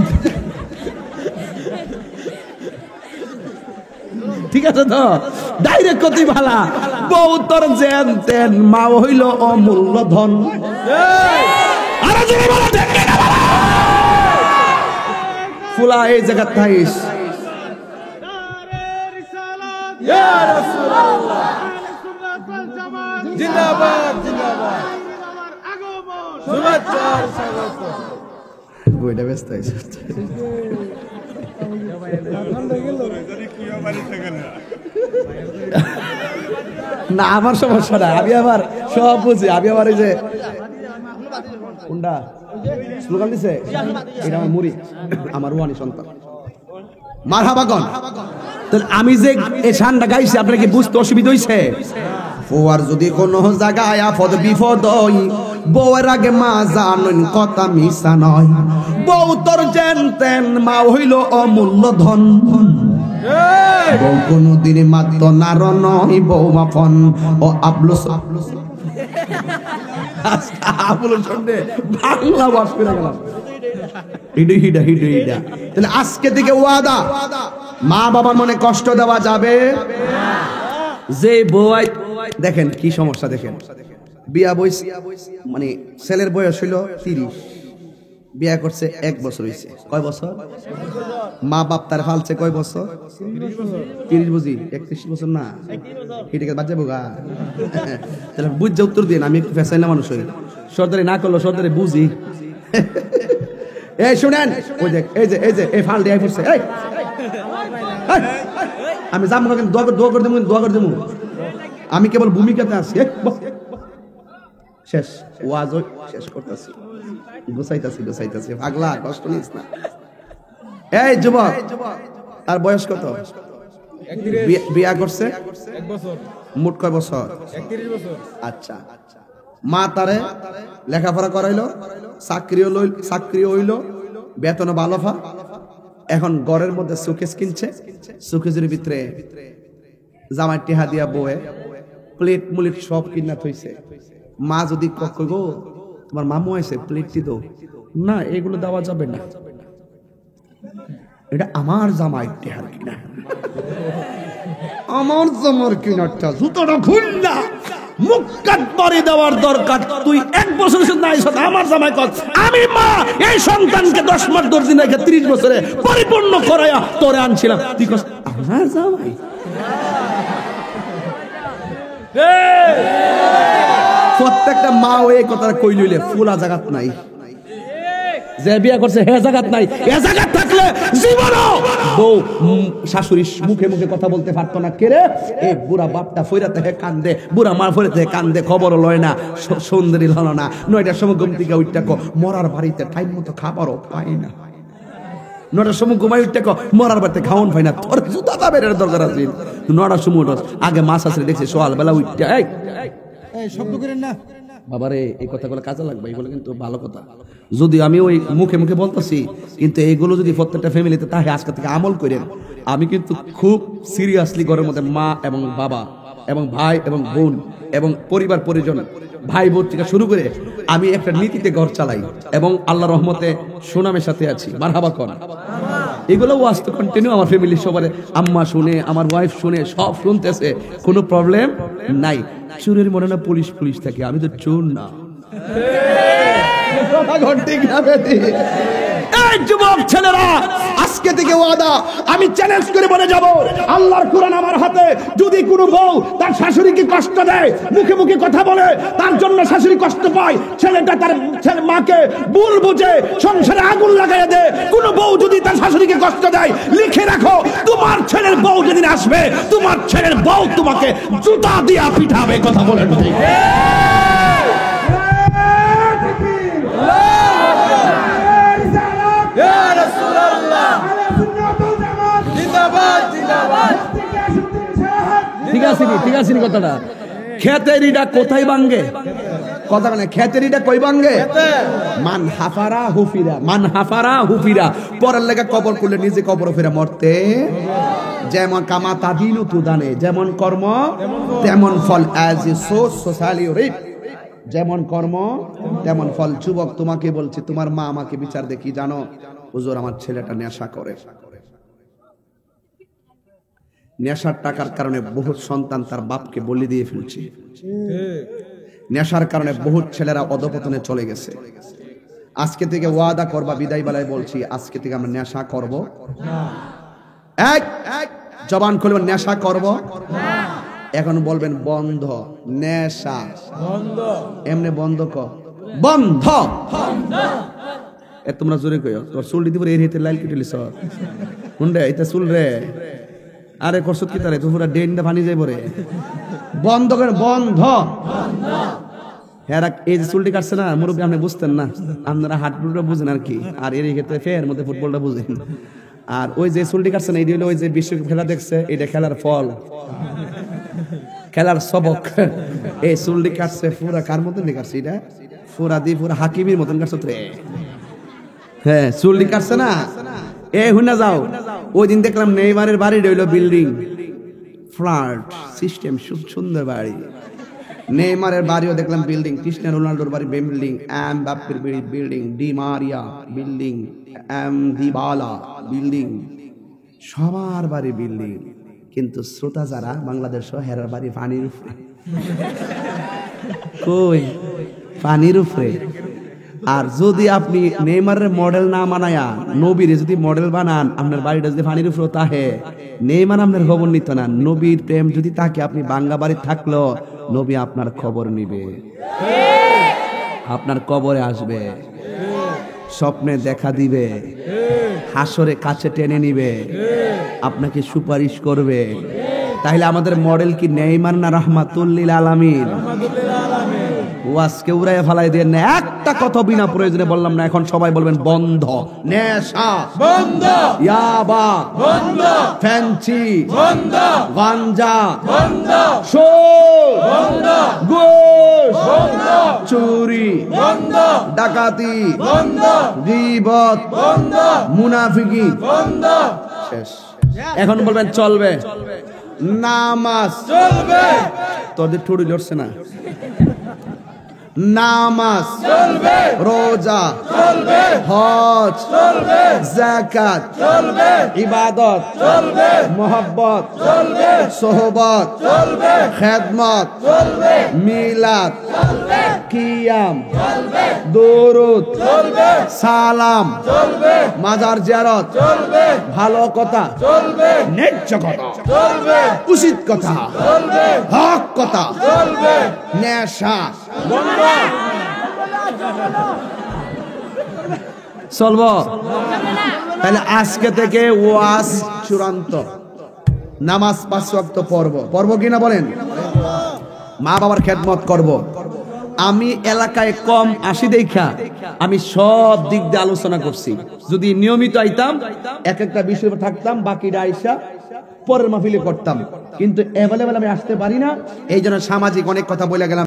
ঠিক আছে তো ডাইরেক্ট কতি ভালা বউ তোর জেন তেন মা হইল অমূল্য ধন ফুলা এই জায়গা থাইস জিন্দাবাদ জিন্দাবাদ শুভেচ্ছা স্বাগত বইটা ব্যস্ত হয়েছে না আমার সমস্যা না আমি আবার সব বুঝি আমি আবার এই যে কোনটা স্লোগান দিছে এটা আমার মুড়ি আমার ওয়ানি সন্তান মারহাবাগন তাহলে আমি যে এই শানটা গাইছি আপনার কি বুঝতে অসুবিধা হইছে ওয়ার যদি কোন জায়গায় আফদ বিপদ হই বউয়ের আগে মা জানুন কথা মিশা নয় বউ তোর জেন তেন মা হইল অমূল্য ধন বউ কোনদিন মাত্র নার নয় বউ মাফন ও আবলুস আবলুস শুনতে বাংলা বাস করে গেলাম হিডা তাহলে আজকে থেকে ওয়াদা মা বাবার মনে কষ্ট দেওয়া যাবে যে বউ দেখেন কি সমস্যা দেখেন বিয়া বয়স মানে ছেলের বয়স হইল 30 বিয়া করছে 1 বছর হইছে কয় বছর মা বাপ তার ফালছে কয় বছর 30 বুঝি 31 বছর না এটাকে বাদ যাবো গা তাহলে বুঝে উত্তর দিন আমি একটু ফেসাইলা মানুষ হই সর্দারি না করলো সর্দারি বুঝি এই শুনেন ওই দেখ এই যে এই ফাল দিয়ে পড়ছে এই আমি যাবো কিন্তু দোয়া করে দেবো আমি কেবল ভূমিকাতে আছি শেষ ওয়াজ শেষ করতেছি গোছাইতাছি পাগলা কষ্ট নিস না এই যুবক তার বয়স কত বিয়া করছে 1 বছর মোট কয় বছর 31 বছর আচ্ছা মা তারে লেখাপড়া করাইলো চাকরি হইলো বেতন ভালো ফা এখন ঘরের মধ্যে সুকেস কিনছে সুকেসের ভিতরে জামাই টিহা দিয়া বয়ে প্লেট মুলিট সব কিনা থইছে মা যদি গো তোমার মামু আছে প্লেটটি দাও না এগুলো দেওয়া যাবে না এটা আমার জামাই টিহার কিনা আমার জামার কিনারটা জুতোটা খুলনা মুক্কাত পরে দেওয়ার দরকার তুই 1 বছর শুধু নাই আমার জামাই কর আমি মা এই সন্তানকে 10 মাস 10 দিন রেখে 30 বছরে পরিপূর্ণ করায়া তোরে আনছিলাম তুই কস আমার জামাই প্রত্যেকটা মা ওই কথা কই লইলে ফুলা জাগাত নাই যে বিয়া করছে হে জাগাত নাই এ জাগাত থাকলে জীবনও বউ শাশুড়ি মুখে মুখে কথা বলতে পারতো না কেরে এই বুড়া বাপটা ফইরাতে হে কান্দে বুড়া মা ফইরাতে কান্দে খবর লয় না সুন্দরী হলো না 9টার সময় ঘুম থেকে উঠতে কো মরার বাড়িতে টাইম মতো খাবারও পায় না 9টার সময় ঘুমাই উঠতে কো মরার বাড়িতে খাওন পায় না তোর জুতা দাবের দরকার আছে 9টার সময় আগে মাছ আসলে দেখছি সকাল বেলা উঠতে এই শব্দ করেন না বাবারে এই কথাগুলো কাজে লাগবে এগুলো কিন্তু ভালো কথা যদি আমি ওই মুখে মুখে বলতেছি কিন্তু এইগুলো যদি প্রত্যেকটা ফ্যামিলিতে তাহে আজকে থেকে আমল করেন আমি কিন্তু খুব সিরিয়াসলি ঘরের মধ্যে মা এবং বাবা এবং ভাই এবং বোন এবং পরিবার পরিজন ভাই বোন থেকে শুরু করে আমি একটা নীতিতে ঘর চালাই এবং আল্লাহর রহমতে সুনামের সাথে আছি মারহাবা কোন এগুলো ওয়াস্ত কন্টিনিউ আমার ফ্যামিলি সবার আম্মা শুনে আমার ওয়াইফ শুনে সব শুনতেছে কোনো প্রবলেম নাই চোরের মনে না পুলিশ থাকে আমি তো চোর না এই যুবক ছেলেরা আজকে থেকে ওয়াদা আমি চ্যালেঞ্জ করে বলে যাব আল্লাহর কোরআন আমার হাতে যদি কোনো বউ তার শাশুড়িকে কষ্ট দেয় মুখে মুখে কথা বলে তার জন্য শাশুড়ি কষ্ট পায় ছেলেটা তার ছেলে মাকে ভুল বুঝে সংসারে আগুন লাগাইয়া দেয় কোনো বউ যদি তার শাশুড়িকে কষ্ট দেয় লিখে রাখো তোমার ছেলের বউ যেদিন আসবে তোমার ছেলের বউ তোমাকে জুতা দিয়া পিঠাবে কথা বলেন ঠিক ঠিক আছে কথাটা খেতেরিটা কোথায় ভাঙ্গে কথা মানে খেতেরিটা কই ভাঙ্গে মান হাফারা হুফিরা পরের লেগে কবর করলে নিজে কবর ফেরা মরতে যেমন কামা তাদিনু তুদানে যেমন কর্ম তেমন ফল অ্যাজ এ সোশ্যালি রিপ যেমন কর্ম তেমন ফল যুবক তোমাকে বলছি তোমার মা আমাকে বিচার দেখি জানো হুজুর আমার ছেলেটা নেশা করে নেশার টাকার কারণে বহু সন্তান তার বাপকে বলি দিয়ে ফেলছে নেশার কারণে বহু ছেলেরা অধপতনে চলে গেছে আজকে থেকে ওয়াদা করবা বিদায় বেলায় বলছি আজকে থেকে আমরা নেশা করব না এক জবান খুলবে নেশা করব না এখন বলবেন বন্ধ, নেশা বন্ধ, এমনি বন্ধ ক বন্ধ। এ তোমরা জোরে কইও, তোর চুল দিতে পারে এর হেতে লাইল কেটে লিছ হুন্ডে এটা চুল রে, আরে করছত কি তারে তো পুরা ডেন্ডা পানি যাইব রে। বন্ধ করেন, বন্ধ। হ্যাঁ, এই যে চুলটি কাটছে না মুরব্বী, আপনি বুঝতেন না, আপনারা হাটবুলটা বুঝেন আর কি, আর এর ক্ষেত্রে ফের মধ্যে ফুটবলটা বুঝেন। আর ওই যে চুলটি কাটছে না, এই হলো ওই যে বিশ্বকাপ খেলা দেখছে, এটা খেলার ফল, খেলার সবক। এই চুলটি কাটছে পুরা কার মতন কাটছে, এটা পুরা দিয়ে পুরা হাকিমের মতন কাটছে রে। হ্যাঁ, চুলটি কাটছে না, এ হুনা যাও। ওই দিন দেখলাম নেইমারের বাড়ি রইল বিল্ডিং, ফ্ল্যাট সিস্টেম, সুন্দর বাড়ি। নেইমারের বাড়িও দেখলাম বিল্ডিং, ক্রিস্টিয়ানো রোনাল্ডোর বাড়ি বিল্ডিং, এমবাপ্পের building, Di Maria building, Dybala building, সবার বাড়ি বিল্ডিং। কিন্তু শ্রোতা যারা বাংলাদেশ হেরার বাড়ি পানির উপরে, কই পানির উপরে। আর যদি আপনি নেইমারের মডেল না বানায়া নবীর যদি মডেল বানান, আপনার বাড়িটা যদি পানির উপরে তাহে, নেইমার আপনার খবর নিত না। নবীর প্রেম যদি তাকে আপনি বাঙ্গা বাড়ি থাকলো, নবী আপনার খবর নিবে, আপনার কবরে আসবে, স্বপ্নে দেখা দিবে, হাসরে কাছে টেনে নিবে, আপনাকে সুপারিশ করবে। তাহলে আমাদের মডেল কি নেইমার না রাহমাতুল্লিল আলামিন? ওয়াজকে উড়াইয়া ফালাই দিয়ে না, একটা কথা বিনা প্রয়োজনে বললাম না। এখন সবাই বলবেন বন্ধ, নেশা বন্ধ, ইয়াবা বন্ধ, ফ্যান্সি বন্ধ, গাঞ্জা বন্ধ, সুদ বন্ধ, ঘুষ বন্ধ, চুরি বন্ধ, ডাকাতি বন্ধ, গীবত বন্ধ, মুনাফিকি বন্ধ। শেষ। এখন বলবেন চলবে, নামাজ চলবে, তোদের ঠুড়ি লড়ছে না। নামাজ চলবে, রোজা চলবে, হজ চলবে, যাকাত চলবে, ইবাদত চলবে, মুহাব্বত চলবে, সোহবত চলবে, খেদমত চলবে, মিলাদ চলবে, কিয়াম চলবে, দুরূদ চলবে, সালাম চলবে, মাজার জিয়ারত চলবে, ভালো কথা চলবে, ন্যায্য কথা চলবে, উচিত কথা চলবে, হক কথা চলবে, নেশা চলব। তাহলে আজকে থেকে ওয়াজ চূড়ান্ত, নামাজ 5 ওয়াক্ত পড়ব কিনা বলেন, মা বাবার খেদমত করব। আমি এলাকায় কম আসি দেখা আমি সব দিক দিয়ে আলোচনা করছি। যদি নিয়মিত আইতাম, এক একটা বিষয় থাকতাম, বাকিটা আইসা পরের মাহফিলে করতাম। কিন্তু অ্যাভেলেবল আমি আসতে পারি না, এই জন্য সামাজিক অনেক কথা বলে গেলাম।